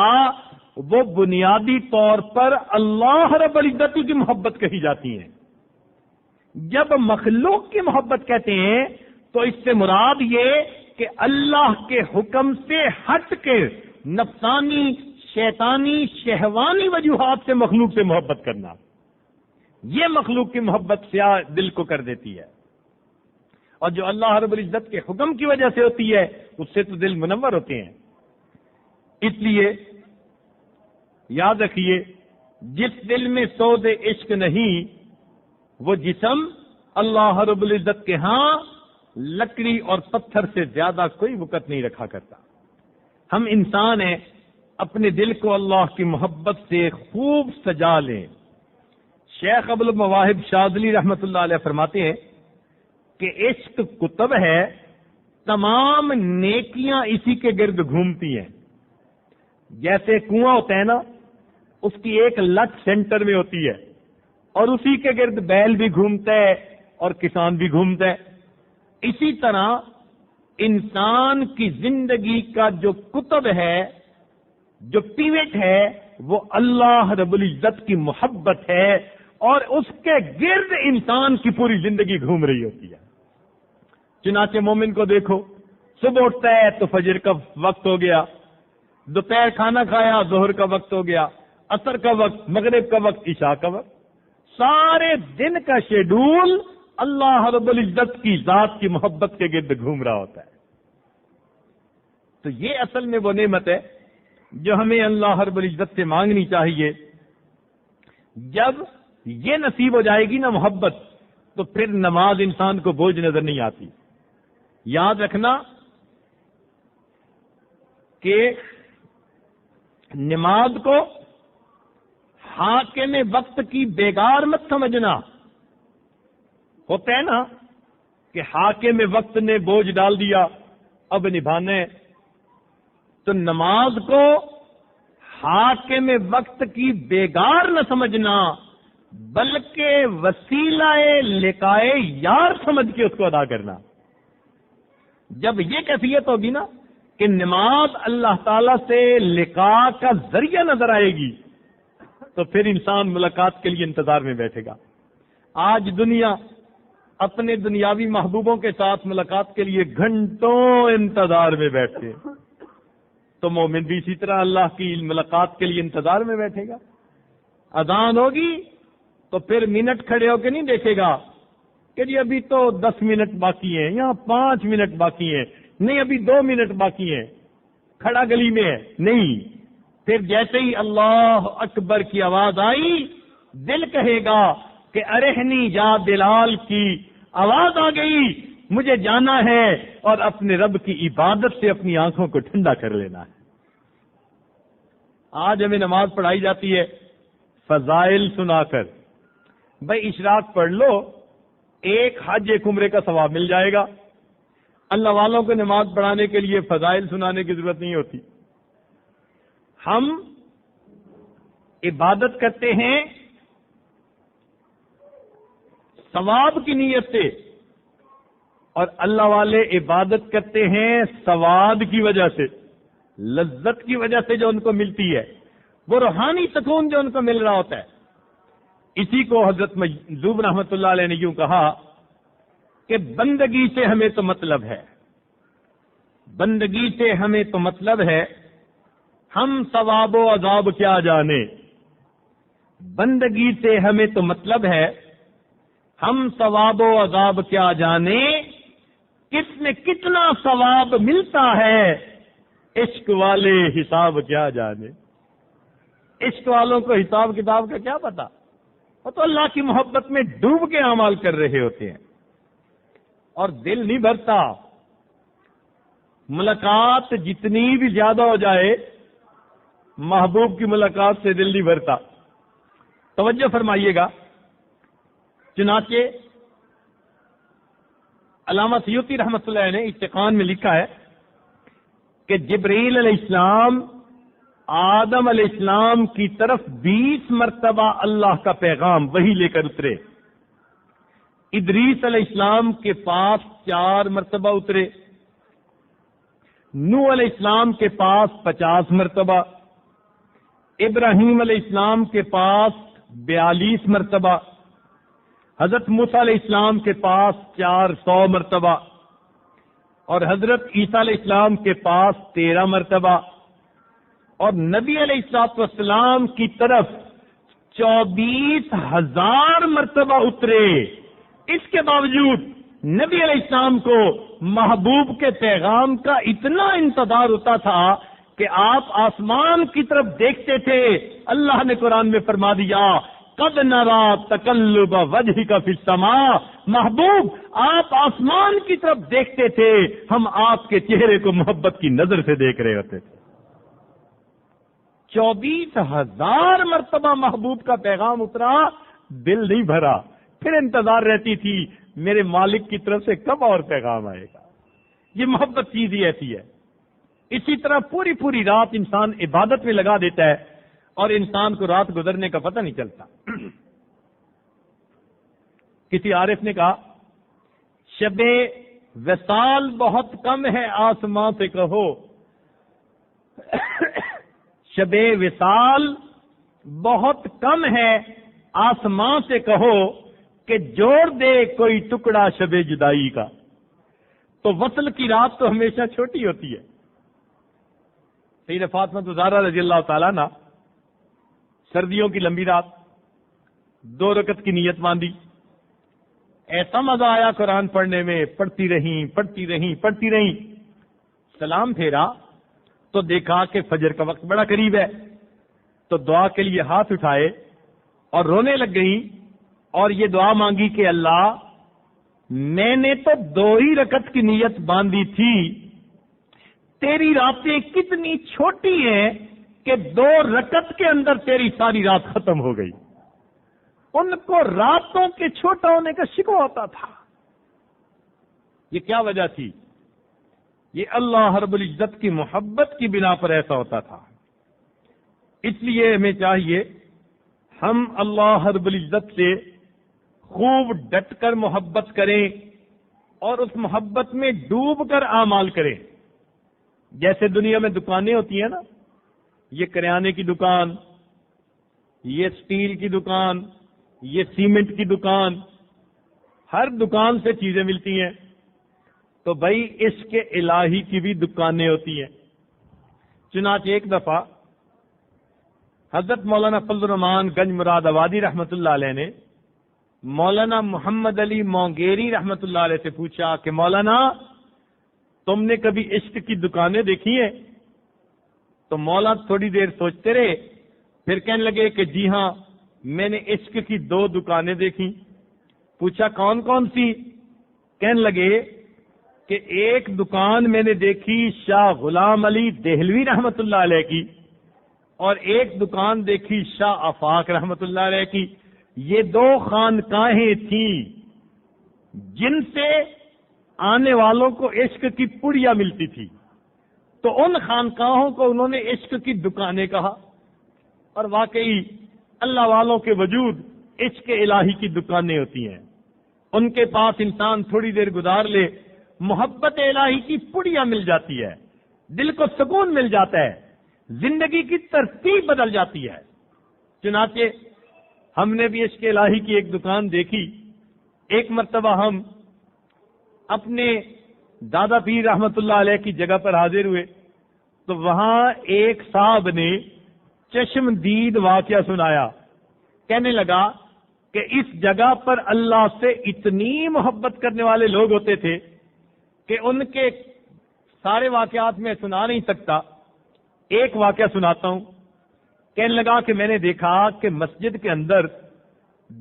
Speaker 1: وہ بنیادی طور پر اللہ رب العزت کی محبت کہی جاتی ہیں۔ جب مخلوق کی محبت کہتے ہیں تو اس سے مراد یہ کہ اللہ کے حکم سے ہٹ کے نفسانی، شیطانی، شہوانی وجوہات سے مخلوق سے محبت کرنا، یہ مخلوق کی محبت سیاہ دل کو کر دیتی ہے، اور جو اللہ رب العزت کے حکم کی وجہ سے ہوتی ہے اس سے تو دل منور ہوتے ہیں۔ اس لیے یاد رکھیے جس دل میں سود عشق نہیں وہ جسم اللہ رب العزت کے ہاں لکڑی اور پتھر سے زیادہ کوئی وقت نہیں رکھا کرتا۔ ہم انسان ہیں، اپنے دل کو اللہ کی محبت سے خوب سجا لیں۔ شیخ ابو المواہب شاذلی رحمۃ اللہ علیہ فرماتے ہیں کہ عشق کتب ہے، تمام نیکیاں اسی کے گرد گھومتی ہیں۔ جیسے کنواں ہوتا ہے نا، اس کی ایک لٹ سینٹر میں ہوتی ہے اور اسی کے گرد بیل بھی گھومتا ہے اور کسان بھی گھومتا ہے، اسی طرح انسان کی زندگی کا جو قطب ہے، جو پیوٹ ہے، وہ اللہ رب العزت کی محبت ہے، اور اس کے گرد انسان کی پوری زندگی گھوم رہی ہوتی ہے۔ چنانچہ مومن کو دیکھو، صبح اٹھتا ہے تو فجر کا وقت ہو گیا، دوپہر کھانا کھایا ظہر کا وقت ہو گیا، عصر کا وقت، مغرب کا وقت، عشاء کا وقت، سارے دن کا شیڈول اللہ رب العزت کی ذات کی محبت کے گرد گھوم رہا ہوتا ہے۔ تو یہ اصل میں وہ نعمت ہے جو ہمیں اللہ رب العزت سے مانگنی چاہیے۔ جب یہ نصیب ہو جائے گی نا محبت، تو پھر نماز انسان کو بوجھ نظر نہیں آتی۔ یاد رکھنا کہ نماز کو حاکم وقت کی بیگار مت سمجھنا۔ ہوتا ہے نا کہ حاکم وقت نے بوجھ ڈال دیا، اب نبھانا ہے، تو نماز کو حاکم وقت کی بیگار نہ سمجھنا، بلکہ وسیلہ لقائے یار سمجھ کے اس کو ادا کرنا۔ جب یہ کیفیت ہوگی نا کہ نماز اللہ تعالی سے لقاء کا ذریعہ نظر آئے گی، تو پھر انسان ملاقات کے لیے انتظار میں بیٹھے گا۔ آج دنیا اپنے دنیاوی محبوبوں کے ساتھ ملاقات کے لیے گھنٹوں انتظار میں بیٹھتے ہیں، تو مومن بھی اسی طرح اللہ کی ملاقات کے لیے انتظار میں بیٹھے گا۔ اذان ہوگی تو پھر منٹ کھڑے ہو کے نہیں دیکھے گا کہ جی ابھی تو 10 منٹ باقی ہیں، یہاں 5 منٹ باقی ہیں، نہیں ابھی 2 منٹ باقی ہیں، کھڑا گلی میں ہے، نہیں۔ پھر جیسے ہی اللہ اکبر کی آواز آئی، دل کہے گا کہ ارحنی جا بلال کی آواز آ گئی، مجھے جانا ہے اور اپنے رب کی عبادت سے اپنی آنکھوں کو ٹھنڈا کر لینا ہے۔ آج ہمیں نماز پڑھائی جاتی ہے فضائل سنا کر، بھائی اشراق پڑھ لو، ایک حج ایک عمرے کا ثواب مل جائے گا۔ اللہ والوں کو نماز پڑھانے کے لیے فضائل سنانے کی ضرورت نہیں ہوتی۔ ہم عبادت کرتے ہیں ثواب کی نیت سے، اور اللہ والے عبادت کرتے ہیں ثواب کی وجہ سے، لذت کی وجہ سے جو ان کو ملتی ہے، وہ روحانی سکون جو ان کو مل رہا ہوتا ہے۔ اسی کو حضرت مجذوب رحمۃ اللہ علیہ نے یوں کہا کہ بندگی سے ہمیں تو مطلب ہے، بندگی سے ہمیں تو مطلب ہے، ہم ثواب و عذاب کیا جانے۔ بندگی سے ہمیں تو مطلب ہے، ہم ثواب و عذاب کیا جانے، کس میں کتنا ثواب ملتا ہے، عشق والے حساب کیا جانے۔ عشق والوں کو حساب کتاب کا کیا پتا، وہ تو اللہ کی محبت میں ڈوب کے اعمال کر رہے ہوتے ہیں، اور دل نہیں بھرتا۔ ملاقات جتنی بھی زیادہ ہو جائے، محبوب کی ملاقات سے دل نہیں بھرتا۔ توجہ فرمائیے گا، چنانچہ علامہ سیوطی رحمۃ اللہ نے اتقان میں لکھا ہے کہ جبرائیل علیہ السلام آدم علیہ السلام کی طرف 20 مرتبہ اللہ کا پیغام وہی لے کر اترے۔ ادریس علیہ السلام کے پاس 4 مرتبہ اترے، نوح علیہ السلام کے پاس 50 مرتبہ، ابراہیم علیہ السلام کے پاس 42 مرتبہ، حضرت موسیٰ علیہ السلام کے پاس 400 مرتبہ، اور حضرت عیسیٰ علیہ السلام کے پاس 13 مرتبہ، اور نبی علیہ السلام کی طرف 24,000 مرتبہ اترے۔ اس کے باوجود نبی علیہ السلام کو محبوب کے پیغام کا اتنا انتظار ہوتا تھا کہ آپ آسمان کی طرف دیکھتے تھے۔ اللہ نے قرآن میں فرما دیا قد نرا تقلب وجهک فی السماء، محبوب آپ آسمان کی طرف دیکھتے تھے، ہم آپ کے چہرے کو محبت کی نظر سے دیکھ رہے ہوتے تھے۔ 24,000 مرتبہ محبوب کا پیغام اترا، دل نہیں بھرا، پھر انتظار رہتی تھی میرے مالک کی طرف سے کب اور پیغام آئے گا۔ یہ محبت چیز ہی ایسی ہے۔ اسی طرح پوری پوری رات انسان عبادت میں لگا دیتا ہے اور انسان کو رات گزرنے کا پتہ نہیں چلتا۔ کسی عارف نے کہا شب وصال بہت کم ہے آسمان سے کہو، شب وصال بہت کم ہے آسمان سے کہو کہ جوڑ دے کوئی ٹکڑا شب جدائی کا۔ تو وصل کی رات تو ہمیشہ چھوٹی ہوتی ہے۔ سیدہ فاطمہ زہرا رضی اللہ تعالیٰ عنہ سردیوں کی لمبی رات 2 رکعت کی نیت باندھی، ایسا مزہ آیا قرآن پڑھنے میں، پڑھتی رہیں، سلام پھیرا تو دیکھا کہ فجر کا وقت بڑا قریب ہے، تو دعا کے لیے ہاتھ اٹھائے اور رونے لگ گئی اور یہ دعا مانگی کہ اللہ میں نے تو 2 ہی رکعت کی نیت باندھی تھی، تیری راتیں کتنی چھوٹی ہیں کہ 2 رکعت کے اندر تیری ساری رات ختم ہو گئی۔ ان کو راتوں کے چھوٹا ہونے کا شکوہ ہوتا تھا۔ یہ کیا وجہ تھی؟ یہ اللہ رب العزت کی محبت کی بنا پر ایسا ہوتا تھا۔ اس لیے ہمیں چاہیے ہم اللہ رب العزت سے خوب ڈٹ کر محبت کریں اور اس محبت میں ڈوب کر اعمال کریں. جیسے دنیا میں دکانیں ہوتی ہیں نا، یہ کریانے کی دکان، یہ سٹیل کی دکان، یہ سیمنٹ کی دکان، ہر دکان سے چیزیں ملتی ہیں. تو بھائی عشق الہی کی بھی دکانیں ہوتی ہیں. چنانچہ ایک دفعہ حضرت مولانا فضل الرحمان گنج مراد آبادی رحمۃ اللہ علیہ نے مولانا محمد علی مونگیری رحمۃ اللہ علیہ سے پوچھا کہ مولانا تم نے کبھی عشق کی دکانیں دیکھی ہیں؟ تو مولانا تھوڑی دیر سوچتے رہے، پھر کہنے لگے کہ جی ہاں میں نے عشق کی 2 دکانیں دیکھی. پوچھا کون کون سی؟ کہنے لگے کہ ایک دکان میں نے دیکھی شاہ غلام علی دہلوی رحمۃ اللہ علیہ کی، اور ایک دکان دیکھی شاہ آفاق رحمۃ اللہ علیہ کی. یہ 2 خانقاہیں تھیں جن سے آنے والوں کو عشق کی پڑیا ملتی تھی. تو ان خانقاہوں کو انہوں نے عشق کی دکانیں کہا. اور واقعی اللہ والوں کے وجود عشق الہی کی دکانیں ہوتی ہیں. ان کے پاس انسان تھوڑی دیر گزار لے، محبت الہی کی پڑیا مل جاتی ہے، دل کو سکون مل جاتا ہے، زندگی کی ترتیب بدل جاتی ہے. چنانچہ ہم نے بھی عشق الہی کی ایک دکان دیکھی. ایک مرتبہ ہم اپنے دادا پیر رحمت اللہ علیہ کی جگہ پر حاضر ہوئے تو وہاں ایک صاحب نے چشمدید واقعہ سنایا. کہنے لگا کہ اس جگہ پر اللہ سے اتنی محبت کرنے والے لوگ ہوتے تھے کہ ان کے سارے واقعات میں سنا نہیں سکتا. ایک واقعہ سناتا ہوں. کہنے لگا کہ میں نے دیکھا کہ مسجد کے اندر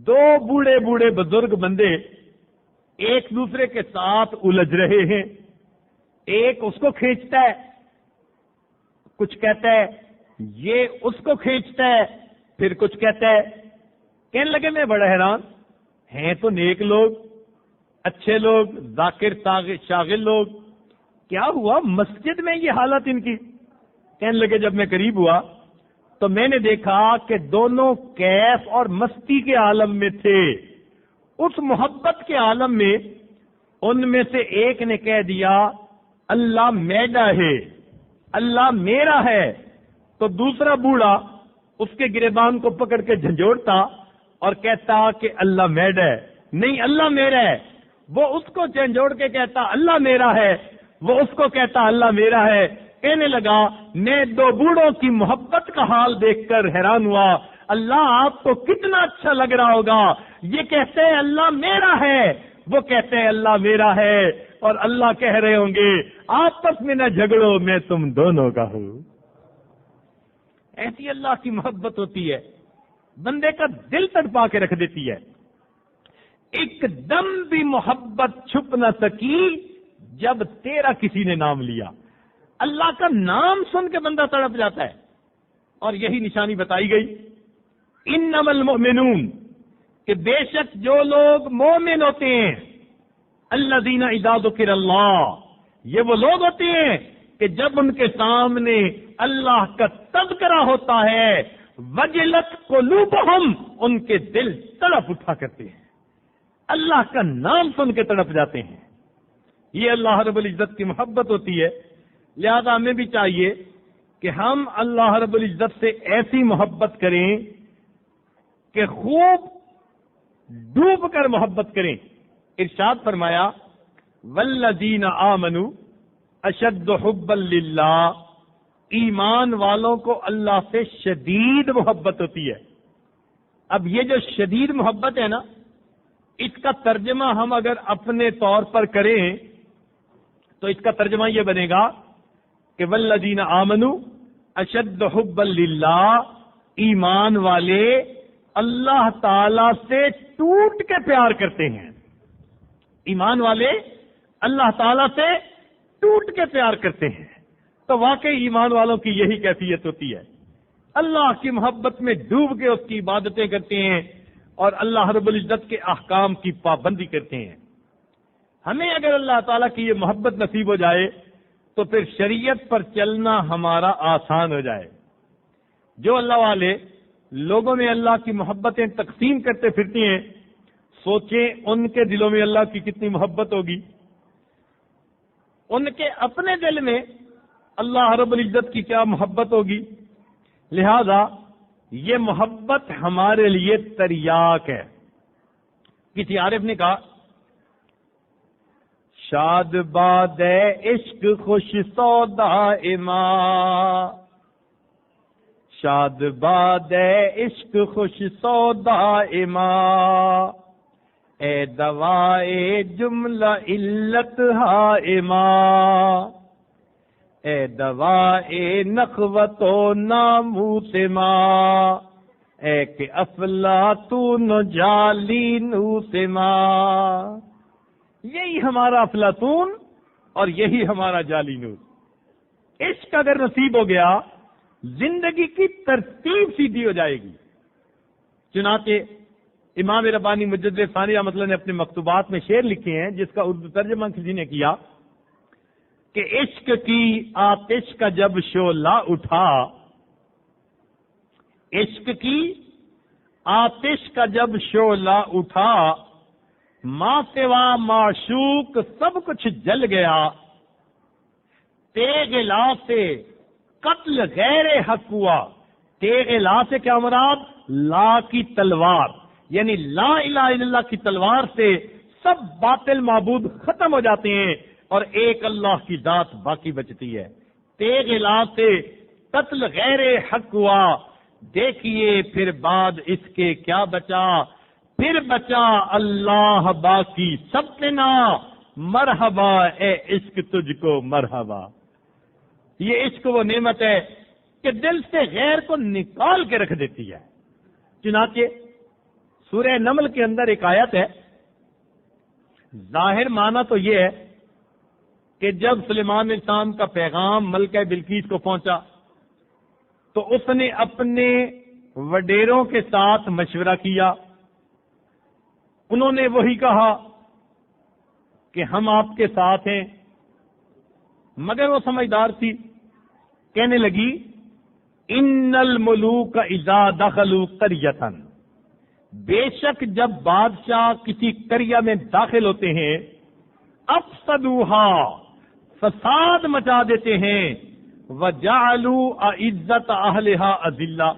Speaker 1: 2 بوڑھے بوڑھے بزرگ بندے ایک دوسرے کے ساتھ الجھ رہے ہیں. ایک اس کو کھینچتا ہے، کچھ کہتا ہے، یہ اس کو کھینچتا ہے، پھر کچھ کہتا ہے. کہنے لگے میں بڑا حیران، ہیں تو نیک لوگ، اچھے لوگ، ذاکر شاغل لوگ، کیا ہوا مسجد میں یہ حالت ان کی؟ کہنے لگے جب میں قریب ہوا تو میں نے دیکھا کہ دونوں کیف اور مستی کے عالم میں تھے. اس محبت کے عالم میں ان میں سے ایک نے کہہ دیا اللہ میرا ہے، اللہ میرا ہے. تو دوسرا بوڑھا اس کے گریبان کو پکڑ کے جھنجھوڑتا اور کہتا کہ اللہ میرا ہے، نہیں اللہ میرا ہے. وہ اس کو جھنجھوڑ کے کہتا اللہ میرا ہے، وہ اس کو کہتا اللہ میرا ہے. کہنے لگا میں 2 بوڑھوں کی محبت کا حال دیکھ کر حیران ہوا. اللہ آپ کو کتنا اچھا لگ رہا ہوگا، یہ کہتے ہیں اللہ میرا ہے، وہ کہتے ہیں اللہ میرا ہے، اور اللہ کہہ رہے ہوں گے آپس میں نہ جھگڑو میں تم دونوں کا ہوں. ایسی اللہ کی محبت ہوتی ہے، بندے کا دل تڑپا کے رکھ دیتی ہے. ایک دم بھی محبت چھپ نہ سکی جب تیرا کسی نے نام لیا. اللہ کا نام سن کے بندہ تڑپ جاتا ہے. اور یہی نشانی بتائی گئی انما المؤمنون، کہ بے شک جو لوگ مومن ہوتے ہیں، الذین اذا ذکر اللہ، یہ وہ لوگ ہوتے ہیں کہ جب ان کے سامنے اللہ کا تذکرہ ہوتا ہے وجلت قلوبہم، ان کے دل تڑپ اٹھا کرتے ہیں، اللہ کا نام سن کے تڑپ جاتے ہیں. یہ اللہ رب العزت کی محبت ہوتی ہے. لہذا ہمیں بھی چاہیے کہ ہم اللہ رب العزت سے ایسی محبت کریں کہ خوب ڈوب کر محبت کریں. ارشاد فرمایا والذین آمنوا اشد حبا للہ، ایمان والوں کو اللہ سے شدید محبت ہوتی ہے. اب یہ جو شدید محبت ہے نا، اس کا ترجمہ ہم اگر اپنے طور پر کریں تو اس کا ترجمہ یہ بنے گا کہ والذین آمنوا اشد حبا للہ، ایمان والے اللہ تعالی سے ٹوٹ کے پیار کرتے ہیں. ایمان والے اللہ تعالی سے ٹوٹ کے پیار کرتے ہیں. تو واقعی ایمان والوں کی یہی کیفیت ہوتی ہے، اللہ کی محبت میں ڈوب کے اس کی عبادتیں کرتے ہیں اور اللہ رب العزت کے احکام کی پابندی کرتے ہیں. ہمیں اگر اللہ تعالیٰ کی یہ محبت نصیب ہو جائے تو پھر شریعت پر چلنا ہمارا آسان ہو جائے. جو اللہ والے لوگوں میں اللہ کی محبتیں تقسیم کرتے پھرتی ہیں، سوچیں ان کے دلوں میں اللہ کی کتنی محبت ہوگی، ان کے اپنے دل میں اللہ رب العزت کی کیا محبت ہوگی۔ لہذا یہ محبت ہمارے لیے تریاک ہے۔ کسی عارف نے کہا، شاد باد عشق خوش سودائما، شاد باد عشق خوش سودائما، اے دوائے جملہ علت ہائما، اے دوائے نخوت و ناموس ما، اے کہ افلاطون جالینوس ما۔ یہی ہمارا افلاطون اور یہی ہمارا جالینوس۔ عشق اگر نصیب ہو گیا زندگی کی ترتیب سیدھی ہو جائے گی۔ چنانچہ امام ربانی مجدد ثانی رحمۃ اللہ نے اپنے مکتوبات میں شعر لکھے ہیں، جس کا اردو ترجمہ کسی نے کیا کہ عشق کی آتش کا جب شعلہ اٹھا، عشق کی آتش کا جب شعلہ اٹھا، ماں سوا معشوق سب کچھ جل گیا، تیغ لا سے قتل غیر حق ہوا۔ تیغ لا سے کیا مراد؟ لا کی تلوار، یعنی لا الہ الا اللہ کی تلوار سے سب باطل معبود ختم ہو جاتے ہیں اور ایک اللہ کی ذات باقی بچتی ہے۔ تیغ لا سے قتل غیر حق ہوا، دیکھیے پھر بعد اس کے کیا بچا، پھر بچا اللہ باقی سب کے نا، مرحبا اے عشق تجھ کو مرحبا۔ یہ عشق وہ نعمت ہے کہ دل سے غیر کو نکال کے رکھ دیتی ہے۔ چنانچہ سورہ نمل کے اندر ایک آیت ہے، ظاہر معنی تو یہ ہے کہ جب سلیمان علیہ السلام کا پیغام ملکہ بلقیس کو پہنچا تو اس نے اپنے وڈیروں کے ساتھ مشورہ کیا، انہوں نے وہی کہا کہ ہم آپ کے ساتھ ہیں، مگر وہ سمجھدار تھی، کہنے لگی ان الملوک اذا دخلوا قریۃ، بے شک جب بادشاہ کسی قریہ میں داخل ہوتے ہیں، افسدوها، فساد مچا دیتے ہیں، وجعلوا اعزت اہلها اذلہ،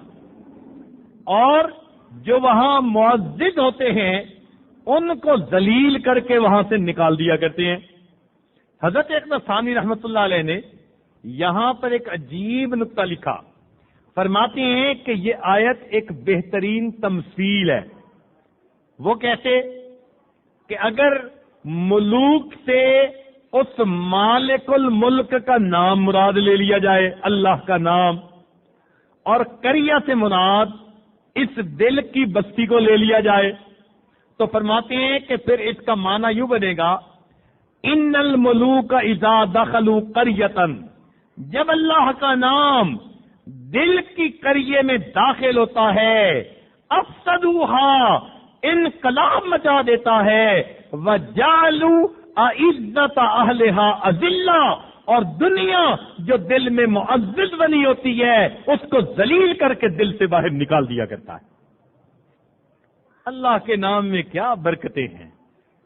Speaker 1: اور جو وہاں معزز ہوتے ہیں ان کو ذلیل کر کے وہاں سے نکال دیا کرتے ہیں۔ حضرت اقدس ثانی رحمۃ اللہ علیہ نے یہاں پر ایک عجیب نقطہ لکھا، فرماتے ہیں کہ یہ آیت ایک بہترین تمثیل ہے۔ وہ کیسے کہ اگر ملوک سے اس مالک الملک کا نام مراد لے لیا جائے، اللہ کا نام، اور قریہ سے مراد اس دل کی بستی کو لے لیا جائے، تو فرماتے ہیں کہ پھر اس کا معنی یوں بنے گا، ان الملوک اذا دخلوا قریۃ، جب اللہ کا نام دل کی قریے میں داخل ہوتا ہے، افسدوها، انقلاب مچا دیتا ہے، وجعلوا اعزت اہلها اذلہ، اور دنیا جو دل میں معزز بنی ہوتی ہے اس کو ذلیل کر کے دل سے باہر نکال دیا کرتا ہے۔ اللہ کے نام میں کیا برکتیں ہیں،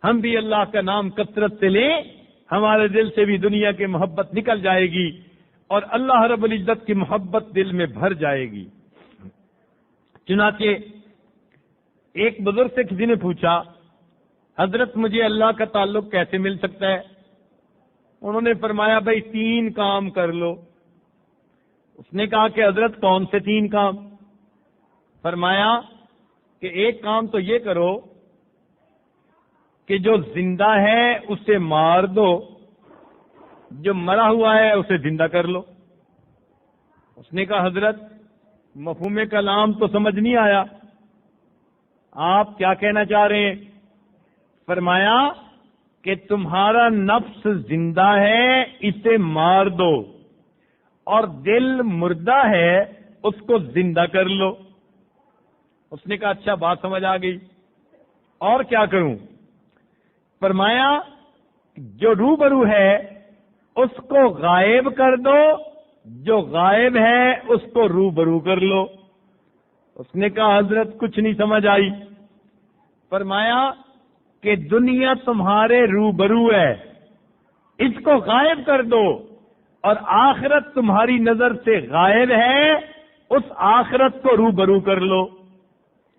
Speaker 1: ہم بھی اللہ کا نام کثرت سے لیں، ہمارے دل سے بھی دنیا کی محبت نکل جائے گی اور اللہ رب العزت کی محبت دل میں بھر جائے گی۔ چنانچہ ایک بزرگ سے کسی نے پوچھا، حضرت مجھے اللہ کا تعلق کیسے مل سکتا ہے؟ انہوں نے فرمایا بھائی 3 کام کر لو۔ اس نے کہا کہ حضرت کون سے 3 کام؟ فرمایا کہ ایک کام تو یہ کرو کہ جو زندہ ہے اسے مار دو، جو مرا ہوا ہے اسے زندہ کر لو۔ اس نے کہا حضرت مفہوم کلام تو سمجھ نہیں آیا، آپ کیا کہنا چاہ رہے ہیں؟ فرمایا کہ تمہارا نفس زندہ ہے، اسے مار دو، اور دل مردہ ہے اس کو زندہ کر لو۔ اس نے کہا اچھا بات سمجھ آ گئی، اور کیا کروں؟ فرمایا جو روبرو ہے اس کو غائب کر دو، جو غائب ہے اس کو روبرو کر لو۔ اس نے کہا حضرت کچھ نہیں سمجھ آئی۔ فرمایا کہ دنیا تمہارے روبرو ہے، اس کو غائب کر دو، اور آخرت تمہاری نظر سے غائب ہے، اس آخرت کو روبرو کر لو۔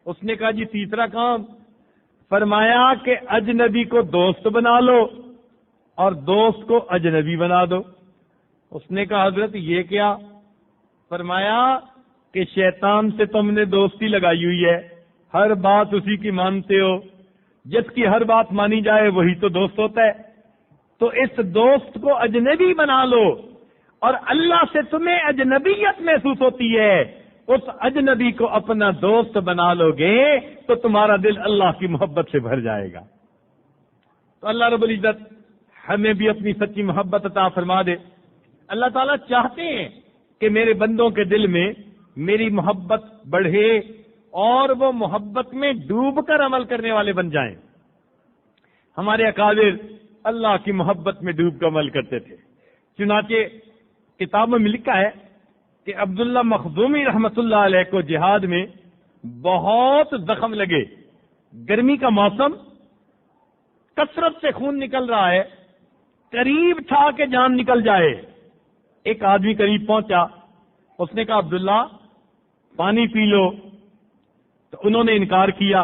Speaker 1: اس نے کہا جی تیسرا کام؟ فرمایا کہ اجنبی کو دوست بنا لو اور دوست کو اجنبی بنا دو۔ اس نے کہا حضرت یہ کیا؟ فرمایا کہ شیطان سے تم نے دوستی لگائی ہوئی ہے، ہر بات اسی کی مانتے ہو، جس کی ہر بات مانی جائے وہی تو دوست ہوتا ہے، تو اس دوست کو اجنبی بنا لو، اور اللہ سے تمہیں اجنبیت محسوس ہوتی ہے، اس اجنبی کو اپنا دوست بنا لو گے تو تمہارا دل اللہ کی محبت سے بھر جائے گا۔ تو اللہ رب العزت ہمیں بھی اپنی سچی محبت عطا فرما دے۔ اللہ تعالیٰ چاہتے ہیں کہ میرے بندوں کے دل میں میری محبت بڑھے اور وہ محبت میں ڈوب کر عمل کرنے والے بن جائیں۔ ہمارے اکابر اللہ کی محبت میں ڈوب کر عمل کرتے تھے۔ چنانچہ کتابوں میں لکھا ہے کہ عبداللہ مخزومی رحمت اللہ علیہ کو جہاد میں بہت زخم لگے، گرمی کا موسم، کثرت سے خون نکل رہا ہے، قریب تھا کہ جان نکل جائے۔ ایک آدمی قریب پہنچا، اس نے کہا عبداللہ پانی پی لو، تو انہوں نے انکار کیا۔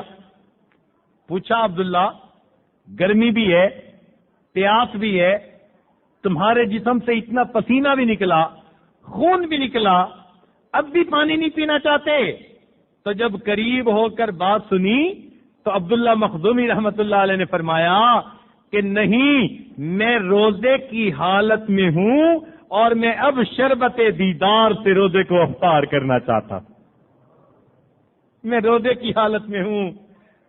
Speaker 1: پوچھا عبداللہ گرمی بھی ہے، پیاس بھی ہے، تمہارے جسم سے اتنا پسینہ بھی نکلا، خون بھی نکلا، اب بھی پانی نہیں پینا چاہتے؟ تو جب قریب ہو کر بات سنی تو عبداللہ مخزومی رحمت اللہ علیہ نے فرمایا کہ نہیں، میں روزے کی حالت میں ہوں اور میں اب شربت دیدار سے روزے کو افطار کرنا چاہتا ہوں۔ میں روزے کی حالت میں ہوں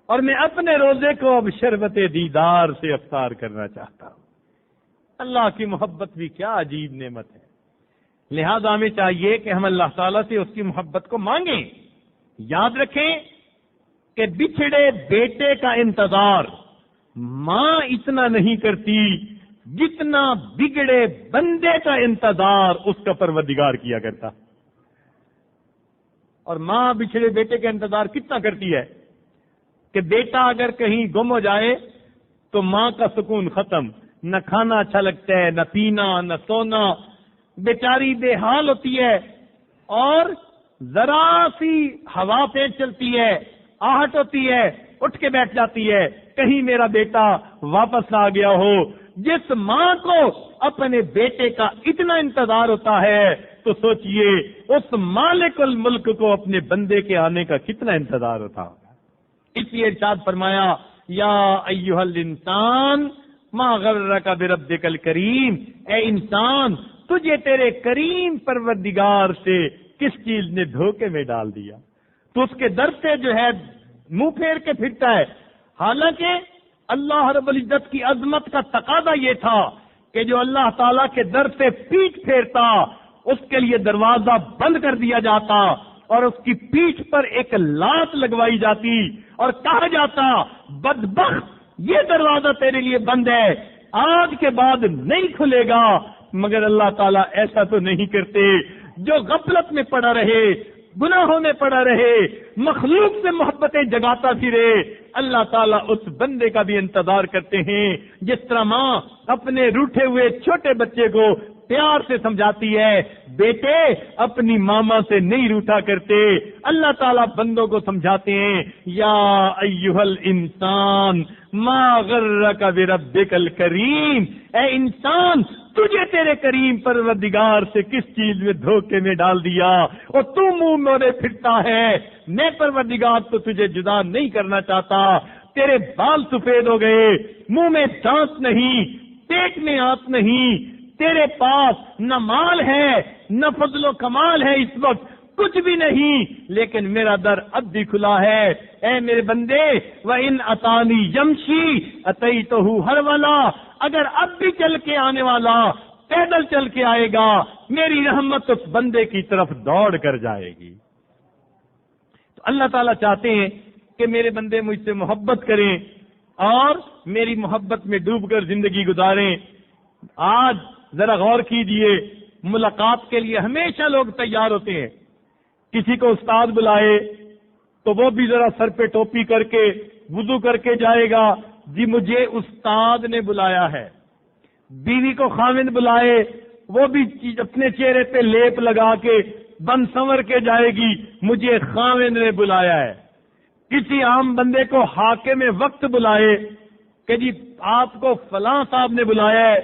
Speaker 1: اور میں اپنے روزے کو اب شربت دیدار سے افطار کرنا چاہتا ہوں۔ اللہ کی محبت بھی کیا عجیب نعمت ہے۔ لہذا ہمیں چاہیے کہ ہم اللہ تعالیٰ سے اس کی محبت کو مانگیں۔ یاد رکھیں کہ بچھڑے بیٹے کا انتظار ماں اتنا نہیں کرتی جتنا بگڑے بندے کا انتظار اس کا پروردگار کیا کرتا۔ اور ماں بچھڑے بیٹے کا انتظار کتنا کرتی ہے کہ بیٹا اگر کہیں گم ہو جائے تو ماں کا سکون ختم، نہ کھانا اچھا لگتا ہے، نہ پینا، نہ سونا، بیچاری بے حال ہوتی ہے، اور ذرا سی ہوا تیز چلتی ہے، آہٹ ہوتی ہے، اٹھ کے بیٹھ جاتی ہے، کہیں میرا بیٹا واپس آ گیا ہو۔ جس ماں کو اپنے بیٹے کا اتنا انتظار ہوتا ہے تو سوچئے اس مالک الملک کو اپنے بندے کے آنے کا کتنا انتظار ہوتا ہوگا۔ اس لیے ارشاد فرمایا یا ایھا الانسان ما غرک بربک الکریم، اے انسان تجھے تیرے کریم پروردگار سے کس چیز نے دھوکے میں ڈال دیا؟ تو اس کے در سے جو ہے منہ پھیر کے پھرتا ہے۔ حالانکہ اللہ رب العزت کی عظمت کا تقاضا یہ تھا کہ جو اللہ تعالیٰ کے در سے پیٹھ پھیرتا اس کے لیے دروازہ بند کر دیا جاتا اور اس کی پیٹھ پر ایک لات لگوائی جاتی اور کہا جاتا بدبخت یہ دروازہ تیرے لیے بند ہے، آج کے بعد نہیں کھلے گا۔ مگر اللہ تعالیٰ ایسا تو نہیں کرتے۔ جو غفلت میں پڑا رہے، گناہوں میں پڑا رہے، مخلوق سے محبتیں جگاتا پھرے، اللہ تعالیٰ اس بندے کا بھی انتظار کرتے ہیں۔ جس طرح ماں اپنے روٹھے ہوئے چھوٹے بچے کو پیار سے سمجھاتی ہے، بیٹے اپنی ماما سے نہیں روٹھا کرتے، اللہ تعالیٰ بندوں کو سمجھاتے ہیں یا ایھا الانسان ما غرک بربک الکریم، اے انسان تجھے تیرے کریم پروردگار سے کس چیز میں دھوکے میں ڈال دیا اور تو منہ موڑے پھرتا ہے۔ میں پروردگار تو تجھے جدا نہیں کرنا چاہتا، تیرے بال سفید ہو گئے، منہ میں دانت نہیں، پیٹ میں آنت نہیں، تیرے پاس نہ مال ہے نہ فضل و کمال ہے، اس وقت کچھ بھی نہیں، لیکن میرا در اب بھی کھلا ہے۔ اے میرے بندے وَإِنْ أَتَانِي يَمْشِي أَتَيْتُهُ هَرْوَلًا، اگر اب بھی چل کے آنے والا پیدل چل کے آئے گا، میری رحمت اس بندے کی طرف دوڑ کر جائے گی۔ تو اللہ تعالیٰ چاہتے ہیں کہ میرے بندے مجھ سے محبت کریں اور میری محبت میں ڈوب کر زندگی گزاریں۔ آج ذرا غور کیجئے ملاقات کے لیے ہمیشہ لوگ تیار ہوتے ہیں. کسی کو استاد بلائے تو وہ بھی ذرا سر پہ ٹوپی کر کے وضو کر کے جائے گا، جی مجھے استاد نے بلایا ہے. بیوی کو خاوند بلائے وہ بھی اپنے چہرے پہ لیپ لگا کے بن سنور کے جائے گی، مجھے خاوند نے بلایا ہے. کسی عام بندے کو حاکم وقت بلائے کہ جی آپ کو فلاں صاحب نے بلایا ہے،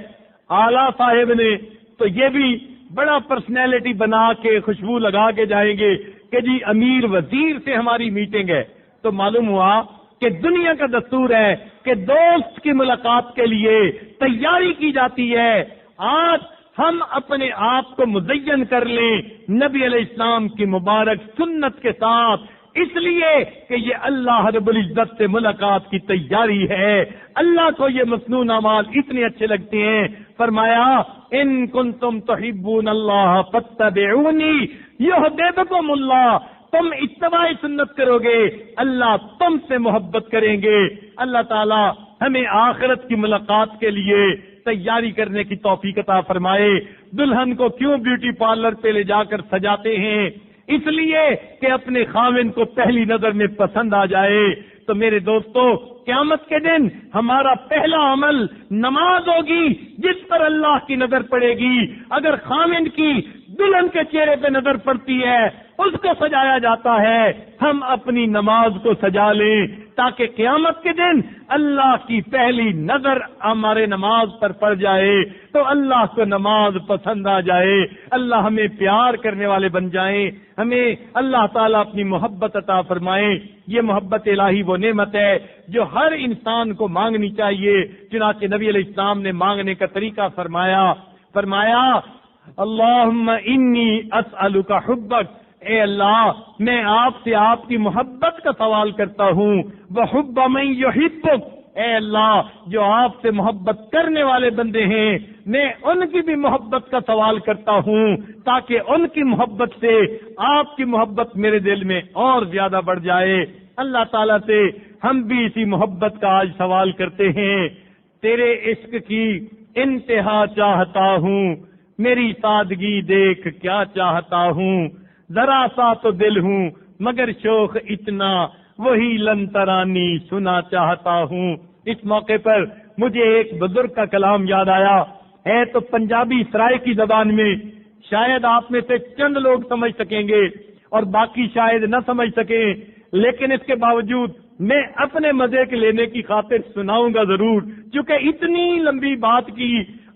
Speaker 1: اعلیٰ صاحب نے، تو یہ بھی بڑا پرسنالٹی بنا کے خوشبو لگا کے جائیں گے کہ جی امیر وزیر سے ہماری میٹنگ ہے. تو معلوم ہوا کہ دنیا کا دستور ہے کہ دوست کی ملاقات کے لیے تیاری کی جاتی ہے. آج ہم اپنے آپ کو مزین کر لیں نبی علیہ السلام کی مبارک سنت کے ساتھ، اس لیے کہ یہ اللہ رب العزت سے ملاقات کی تیاری ہے. اللہ کو یہ مصنون اعمال اتنے اچھے لگتے ہیں، فرمایا ان کنتم تحبون اللہ فاتبعونی یحببکم اللہ. تم اتباع سنت کرو گے اللہ تم سے محبت کریں گے. اللہ تعالی ہمیں آخرت کی ملاقات کے لیے تیاری کرنے کی توفیق عطا فرمائے. دلہن کو کیوں بیوٹی پارلر پہ لے جا کر سجاتے ہیں؟ اس لیے کہ اپنے خاوند کو پہلی نظر میں پسند آ جائے. تو میرے دوستو، قیامت کے دن ہمارا پہلا عمل نماز ہوگی جس پر اللہ کی نظر پڑے گی. اگر خاوند کی دلہن کے چہرے پہ نظر پڑتی ہے، اس کو سجایا جاتا ہے، ہم اپنی نماز کو سجا لیں تاکہ قیامت کے دن اللہ کی پہلی نظر ہمارے نماز پر پڑ جائے تو اللہ کو نماز پسند آ جائے. اللہ ہمیں پیار کرنے والے بن جائیں، ہمیں اللہ تعالیٰ اپنی محبت عطا فرمائیں. یہ محبت الہی وہ نعمت ہے جو ہر انسان کو مانگنی چاہیے. چنانچہ نبی علیہ السلام نے مانگنے کا طریقہ فرمایا اللہم انی اسألک حبک، اے اللہ میں آپ سے آپ کی محبت کا سوال کرتا ہوں. وحب من یحبک، اے اللہ جو آپ سے محبت کرنے والے بندے ہیں میں ان کی بھی محبت کا سوال کرتا ہوں تاکہ ان کی محبت سے آپ کی محبت میرے دل میں اور زیادہ بڑھ جائے. اللہ تعالیٰ سے ہم بھی اسی محبت کا آج سوال کرتے ہیں. تیرے عشق کی انتہا چاہتا ہوں، میری سادگی دیکھ کیا چاہتا ہوں. ذرا سا تو دل ہوں مگر شوق اتنا، وہی لنترانی سنا چاہتا ہوں. اس موقع پر مجھے ایک بزرگ کا کلام یاد آیا ہے، تو پنجابی سرائکی زبان میں شاید آپ میں سے چند لوگ سمجھ سکیں گے اور باقی شاید نہ سمجھ سکیں، لیکن اس کے باوجود میں اپنے مزے کے لینے کی خاطر سناؤں گا ضرور، چونکہ اتنی لمبی بات کی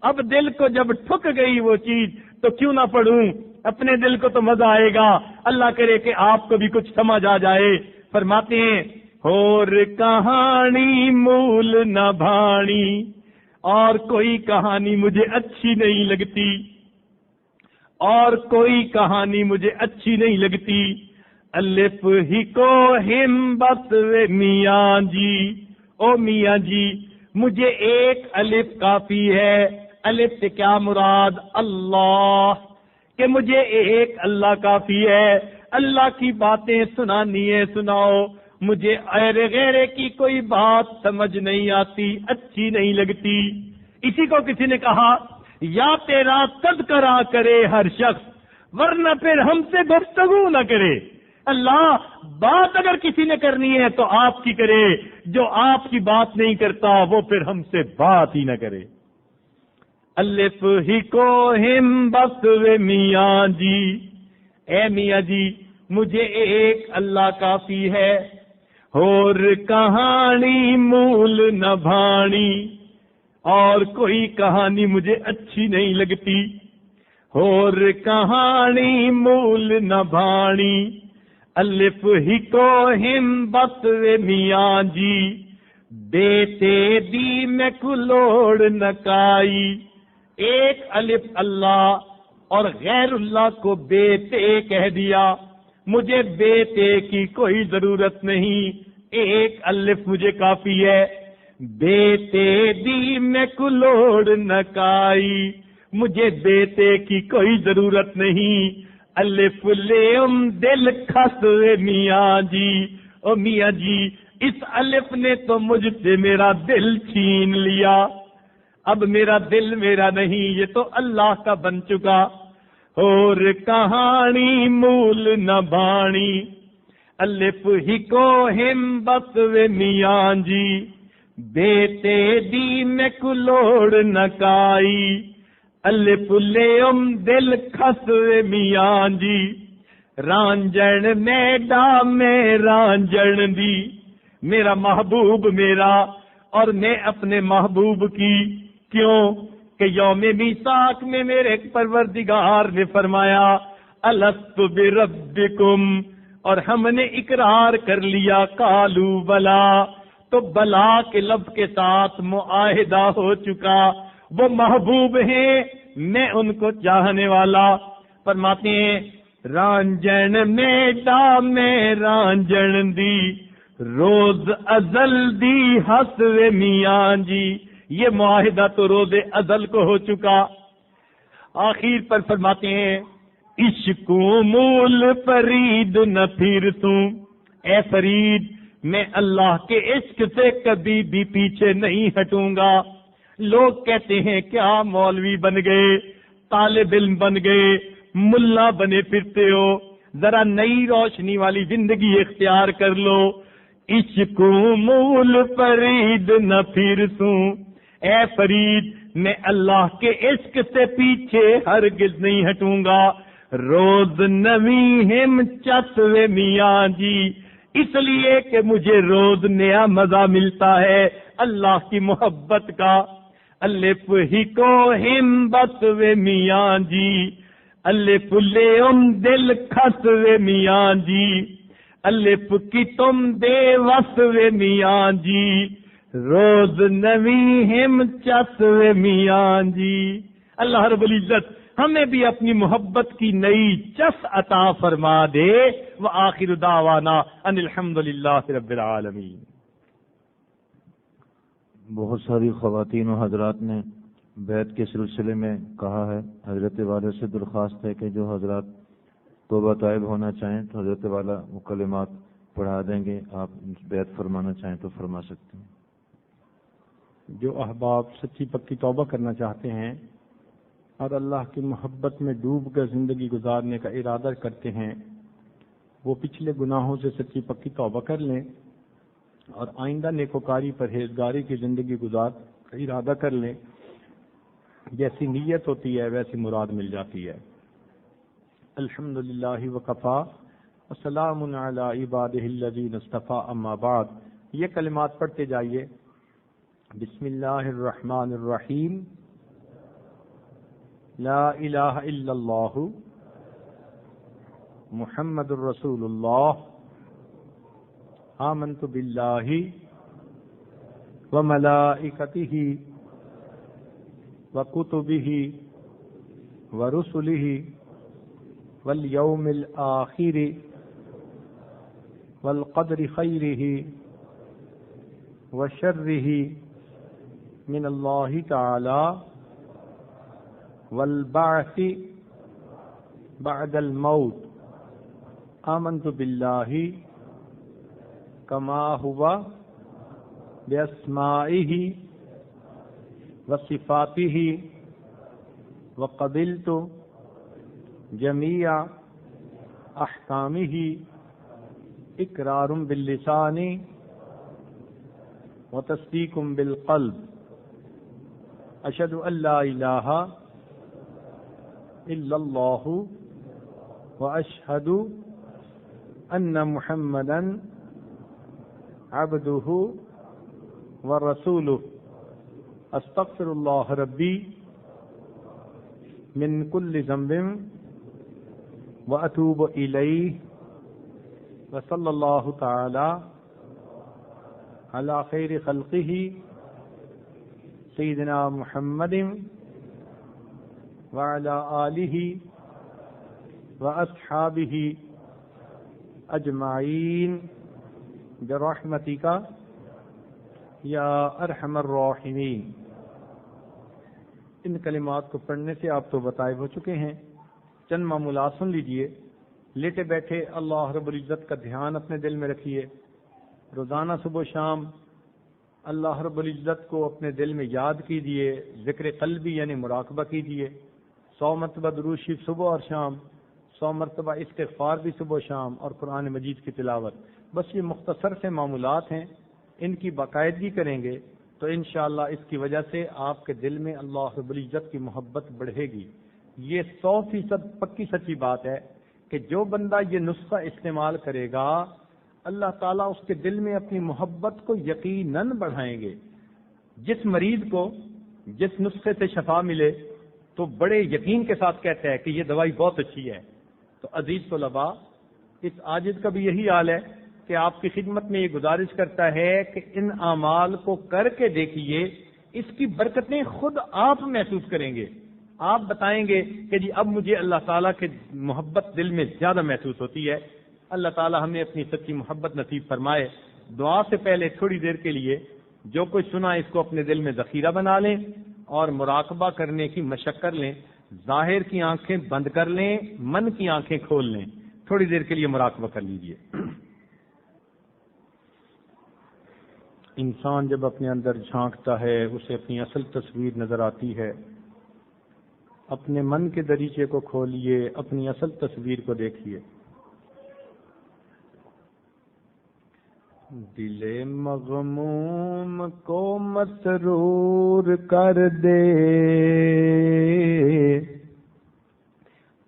Speaker 1: اب دل کو جب ٹھک گئی وہ چیز تو کیوں نہ پڑھوں. اپنے دل کو تو مزہ آئے گا، اللہ کرے کہ آپ کو بھی کچھ سمجھ آ جائے. فرماتے ہیں اور کہانی مول نہ بھانی، اور کوئی کہانی مجھے اچھی نہیں لگتی، اور کوئی کہانی مجھے اچھی نہیں لگتی. الف ہی کو ہمت میاں جی، او میاں جی مجھے ایک الف کافی ہے. الف سے کیا مراد؟ اللہ، کہ مجھے ایک اللہ کافی ہے. اللہ کی باتیں سنانی ہے سناؤ، مجھے غیرے کی کوئی بات سمجھ نہیں آتی، اچھی نہیں لگتی. اسی کو کسی نے کہا یا تیرا تذکرہ کرے ہر شخص ورنہ پھر ہم سے گفتگو نہ کرے. اللہ بات اگر کسی نے کرنی ہے تو آپ کی کرے، جو آپ کی بات نہیں کرتا وہ پھر ہم سے بات ہی نہ کرے. الف ہی کو ہم بس میاں جی، اے میاں جی مجھے ایک اللہ کافی ہے. اور کہانی مول نہ بھانی، اور کوئی کہانی مجھے اچھی نہیں لگتی. اور کہانی مول نہ بھانی، الف ہی کو ہم بس میاں جی، بیتے دی میں کلوڑ نکائی. ایک الف اللہ اور غیر اللہ کو بیتے کہہ دیا، مجھے بیتے کی کوئی ضرورت نہیں، ایک الف مجھے کافی ہے. بیتے دی میں کلوڑ نکائی، مجھے بیتے کی کوئی ضرورت نہیں. الف لیم دل کھس میاں جی، او میاں جی اس الف نے تو مجھ سے میرا دل چھین لیا. اب میرا دل میرا نہیں، یہ تو اللہ کا بن چکا. اور کہانی مول نہ بانی الف ہی کو ہم بس وے میاں جی بیٹے دی میں کلوڑ نہ کائی الف لیم دل کھس وے میاں جی رانجن میڈا میں رانجن دی میرا محبوب میرا اور میں اپنے محبوب کی کیوں کہ یوم میثاق میں میرے پروردگار نے فرمایا الست بربکم اور ہم نے اقرار کر لیا قالوا بلا تو بلا کے لفظ کے ساتھ معاہدہ ہو چکا وہ محبوب ہیں میں ان کو چاہنے والا فرماتے ہیں رانجن میڈا میں رانجن دی روز ازل دی حسو میاں جی یہ معاہدہ تو روز ازل کو ہو چکا آخر پر فرماتے ہیں عشق مول فرید نہ پھر توں اے فرید میں اللہ کے عشق سے کبھی بھی پیچھے نہیں ہٹوں گا لوگ کہتے ہیں کیا مولوی بن گئے طالب علم بن گئے ملا بنے پھرتے ہو ذرا نئی روشنی والی زندگی اختیار کر لو عشق مول فرید نہ پھر توں اے فرید میں اللہ کے عشق سے پیچھے ہرگز نہیں ہٹوں گا روز نویں ہم چسوے میاں جی اس لیے کہ مجھے روز نیا مزہ ملتا ہے اللہ کی محبت کا الف ہی کو ہم بسوے میاں جی الف لیم دل کھسوے میاں جی الف کی تم بے وسوے میاں جی روز نویں ہم چسوے میاں جی اللہ رب العزت ہمیں بھی اپنی محبت کی نئی چس عطا فرما دے وآخر دعوانا ان الحمدللہ رب العالمین
Speaker 2: بہت ساری خواتین و حضرات نے بیعت کے سلسلے میں کہا ہے حضرت والا سے درخواست ہے کہ جو حضرات توبہ طائب ہونا چاہیں تو حضرت والا وہ کلمات پڑھا دیں گے آپ بیعت فرمانا چاہیں تو فرما سکتے ہیں
Speaker 1: جو احباب سچی پکی توبہ کرنا چاہتے ہیں اور اللہ کی محبت میں ڈوب کر زندگی گزارنے کا ارادہ کرتے ہیں وہ پچھلے گناہوں سے سچی پکی توبہ کر لیں اور آئندہ نیکوکاری پرہیزگاری کی زندگی گزار کا ارادہ کر لیں جیسی نیت ہوتی ہے ویسی مراد مل جاتی ہے الحمدللہ وکفا وسلام علی عبادہ الذین اصطفیٰ اما بعد یہ کلمات پڑھتے جائیے بسم اللہ الرحمن الرحیم لا الہ الا اللہ محمد الرسول اللہ آمنت باللہ وملائکتہ وکتبہ ورسلہ والیوم الآخر والقدر خیرہ وشرہ من اللہ تعالی والبعث بعد الموت آمنت باللہ کما ہوا باسمائہ وصفاتہ وقبلت جمیع احکامہ اقرار باللسان وتصدیق بالقلب اشہد ان لا الہ الا اللہ واشہد ان محمدا عبدہ ورسولہ استغفر اللہ ربی من کل ذنب واتوب الیہ وصلی اللہ تعالی علی خیر خلقہ سیدنا محمد وعلی آلہ واصحابہ اجمعین برحمتک یا ارحم الراحمین ان کلمات کو پڑھنے سے آپ تو بتائے ہو چکے ہیں چند معمولات سن لیجئے لیٹے بیٹھے اللہ رب العزت کا دھیان اپنے دل میں رکھیے روزانہ صبح و شام اللہ رب العزت کو اپنے دل میں یاد کیجیے ذکر قلبی یعنی مراقبہ کیجیے 100 مرتبہ درود شریف صبح اور شام، 100 مرتبہ استغفار بھی صبح و شام، اور قرآن مجید کی تلاوت. بس یہ مختصر سے معمولات ہیں، ان کی باقاعدگی کریں گے تو انشاءاللہ اس کی وجہ سے آپ کے دل میں اللہ رب العزت کی محبت بڑھے گی. یہ 100% پکی سچی بات ہے کہ جو بندہ یہ نسخہ استعمال کرے گا اللہ تعالیٰ اس کے دل میں اپنی محبت کو یقیناً بڑھائیں گے. جس مریض کو جس نسخے سے شفا ملے تو بڑے یقین کے ساتھ کہتا ہے کہ یہ دوائی بہت اچھی ہے. تو عزیز طلباء، اس عاجز کا بھی یہی حال ہے کہ آپ کی خدمت میں یہ گزارش کرتا ہے کہ ان اعمال کو کر کے دیکھیے، اس کی برکتیں خود آپ محسوس کریں گے. آپ بتائیں گے کہ جی اب مجھے اللہ تعالیٰ کے محبت دل میں زیادہ محسوس ہوتی ہے. اللہ تعالیٰ ہمیں اپنی سچی محبت نصیب فرمائے. دعا سے پہلے تھوڑی دیر کے لیے جو کچھ سنا اس کو اپنے دل میں ذخیرہ بنا لیں اور مراقبہ کرنے کی مشق کر لیں. ظاہر کی آنکھیں بند کر لیں، من کی آنکھیں کھول لیں. تھوڑی دیر کے لیے مراقبہ کر لیجئے. انسان جب اپنے اندر جھانکتا ہے اسے اپنی اصل تصویر نظر آتی ہے. اپنے من کے دریچے کو کھولیے، اپنی اصل تصویر کو دیکھیے. دل مغموم کو مسرور کر دے،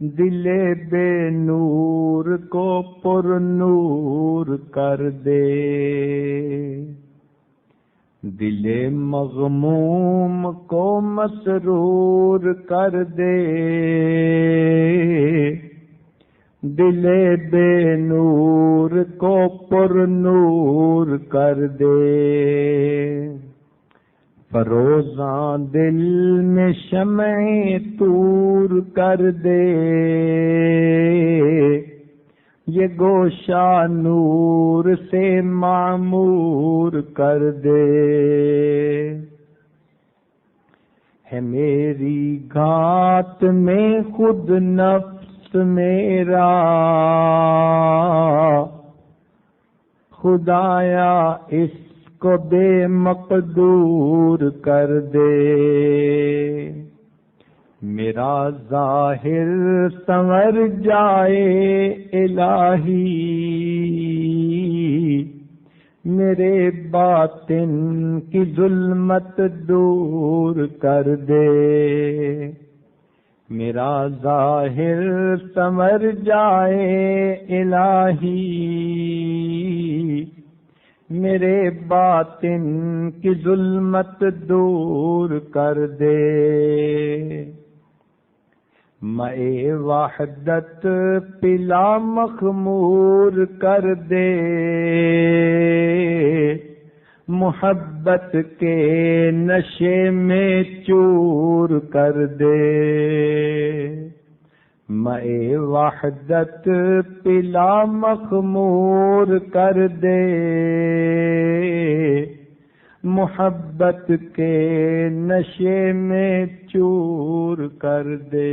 Speaker 1: دل بے نور کو پر نور کر دے. دل مغموم کو مسرور کر دے، دل بے نور کو پر نور کر دے. فروزاں دل میں شمع طور کر دے، یہ گوشہ نور سے معمور کر دے. ہے میری گھات میں خود نفس میرا، خدایا اس کو بے مقدور کر دے. میرا ظاہر سنور جائے الہی، میرے باطن کی ظلمت دور کر دے. میرا ظاہر سنور جائے الہی، میرے باطن کی ظلمت دور کر دے. مے وحدت پلا مخمور کر دے، محبت کے نشے میں چور کر دے. مے وحدت پلا مخمور کر دے، محبت کے نشے میں چور کر دے.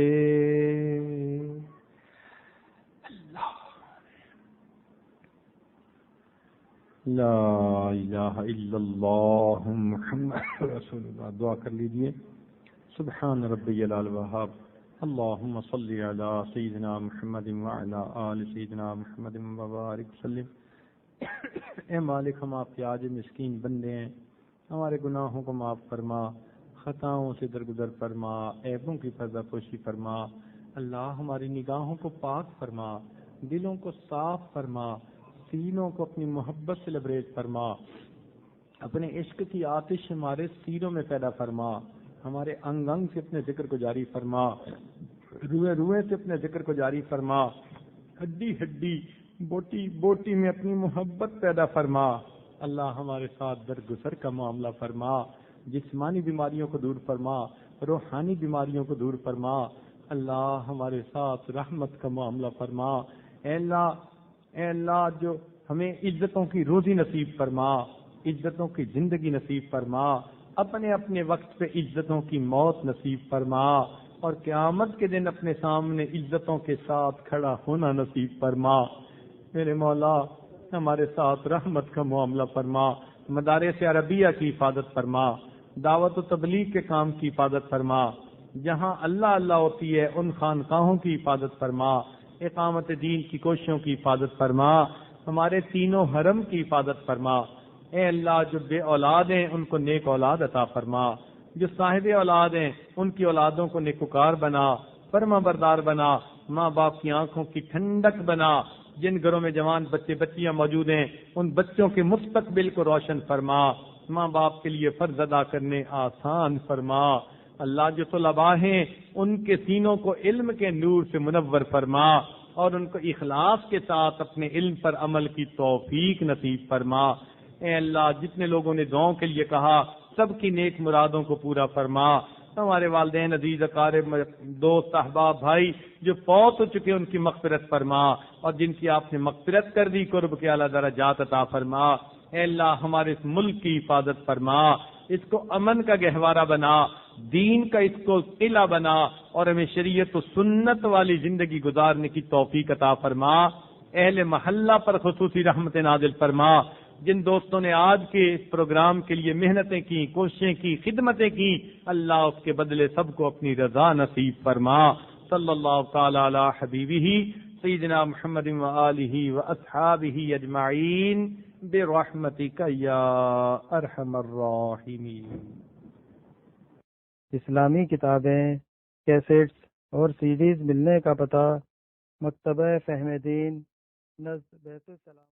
Speaker 1: لا الہ الا اللہ محمد رسول اللہ. دعا کر لیجئے. سبحان ربی العلی الوہاب، اللہم صلی علی سیدنا محمد وعلی آل سیدنا محمد وبارک وسلم. اے مالک، ہم آپ کے عاجز مسکین بندے ہیں، ہمارے گناہوں کو معاف فرما، خطاؤں سے درگزر فرما، عیبوں کی پردہ پوشی فرما. اللہ ہماری نگاہوں کو پاک فرما، دلوں کو صاف فرما، سینوں کو اپنی محبت سے لبریز فرما. اپنے عشق کی آتش ہمارے سینوں میں پیدا فرما. ہمارے انگ انگ سے اپنے ذکر کو جاری فرما، روئے روئے سے اپنے ذکر کو جاری فرما، ہڈی ہڈی بوٹی بوٹی میں اپنی محبت پیدا فرما. اللہ ہمارے ساتھ درگزر کا معاملہ فرما، جسمانی بیماریوں کو دور فرما، روحانی بیماریوں کو دور فرما. اللہ ہمارے ساتھ رحمت کا معاملہ فرما. اے اللہ جو ہمیں عزتوں کی روزی نصیب فرما، عزتوں کی زندگی نصیب فرما، اپنے اپنے وقت پہ عزتوں کی موت نصیب فرما، اور قیامت کے دن اپنے سامنے عزتوں کے ساتھ کھڑا ہونا نصیب فرما. میرے مولا ہمارے ساتھ رحمت کا معاملہ فرما. مدارس عربیہ کی حفاظت فرما، دعوت و تبلیغ کے کام کی حفاظت فرما. جہاں اللہ اللہ ہوتی ہے ان خانقاہوں کی حفاظت فرما، اقامت دین کی کوششوں کی حفاظت فرما، ہمارے تینوں حرم کی حفاظت فرما۔ اے اللہ جو بے اولاد ہیں ان کو نیک اولاد عطا فرما، جو صاحب اولاد ہیں ان کی اولادوں کو نیکوکار بنا، فرما بردار بنا، ماں باپ کی آنکھوں کی ٹھنڈک بنا، جن گھروں میں جوان بچے بچیاں موجود ہیں ان بچوں کے مستقبل کو روشن فرما، ماں باپ کے لیے فرض ادا کرنے آسان فرما۔ اللہ جو طلباء ہیں ان کے سینوں کو علم کے نور سے منور فرما اور ان کو اخلاص کے ساتھ اپنے علم پر عمل کی توفیق نصیب فرما۔ اے اللہ جتنے لوگوں نے دعاؤں کے لیے کہا سب کی نیک مرادوں کو پورا فرما۔ ہمارے والدین عزیز اقارب دوست احباب بھائی جو فوت ہو چکے ان کی مغفرت فرما اور جن کی آپ نے مغفرت کر دی قرب کے اعلیٰ درجات عطا فرما۔ اے اللہ ہمارے اس ملک کی حفاظت فرما، اس کو امن کا گہوارہ بنا، دین کا اس کو قلعہ بنا اور ہمیں شریعت و سنت والی زندگی گزارنے کی توفیق عطا فرما۔ اہل محلہ پر خصوصی رحمت نازل فرما۔ جن دوستوں نے آج کے اس پروگرام کے لیے محنتیں کی، کوششیں کی، خدمتیں کی، اللہ اس کے بدلے سب کو اپنی رضا نصیب فرما۔ صلی اللہ تعالی علی حبیبہ سیدنا محمد وآلہ واصحابہ اجمعین برحمتک یا ارحم الراحمین۔
Speaker 3: اسلامی کتابیں، کیسٹس اور سیڈیز ملنے کا پتہ: مکتبہ فہم دین، نزد بیت السلام۔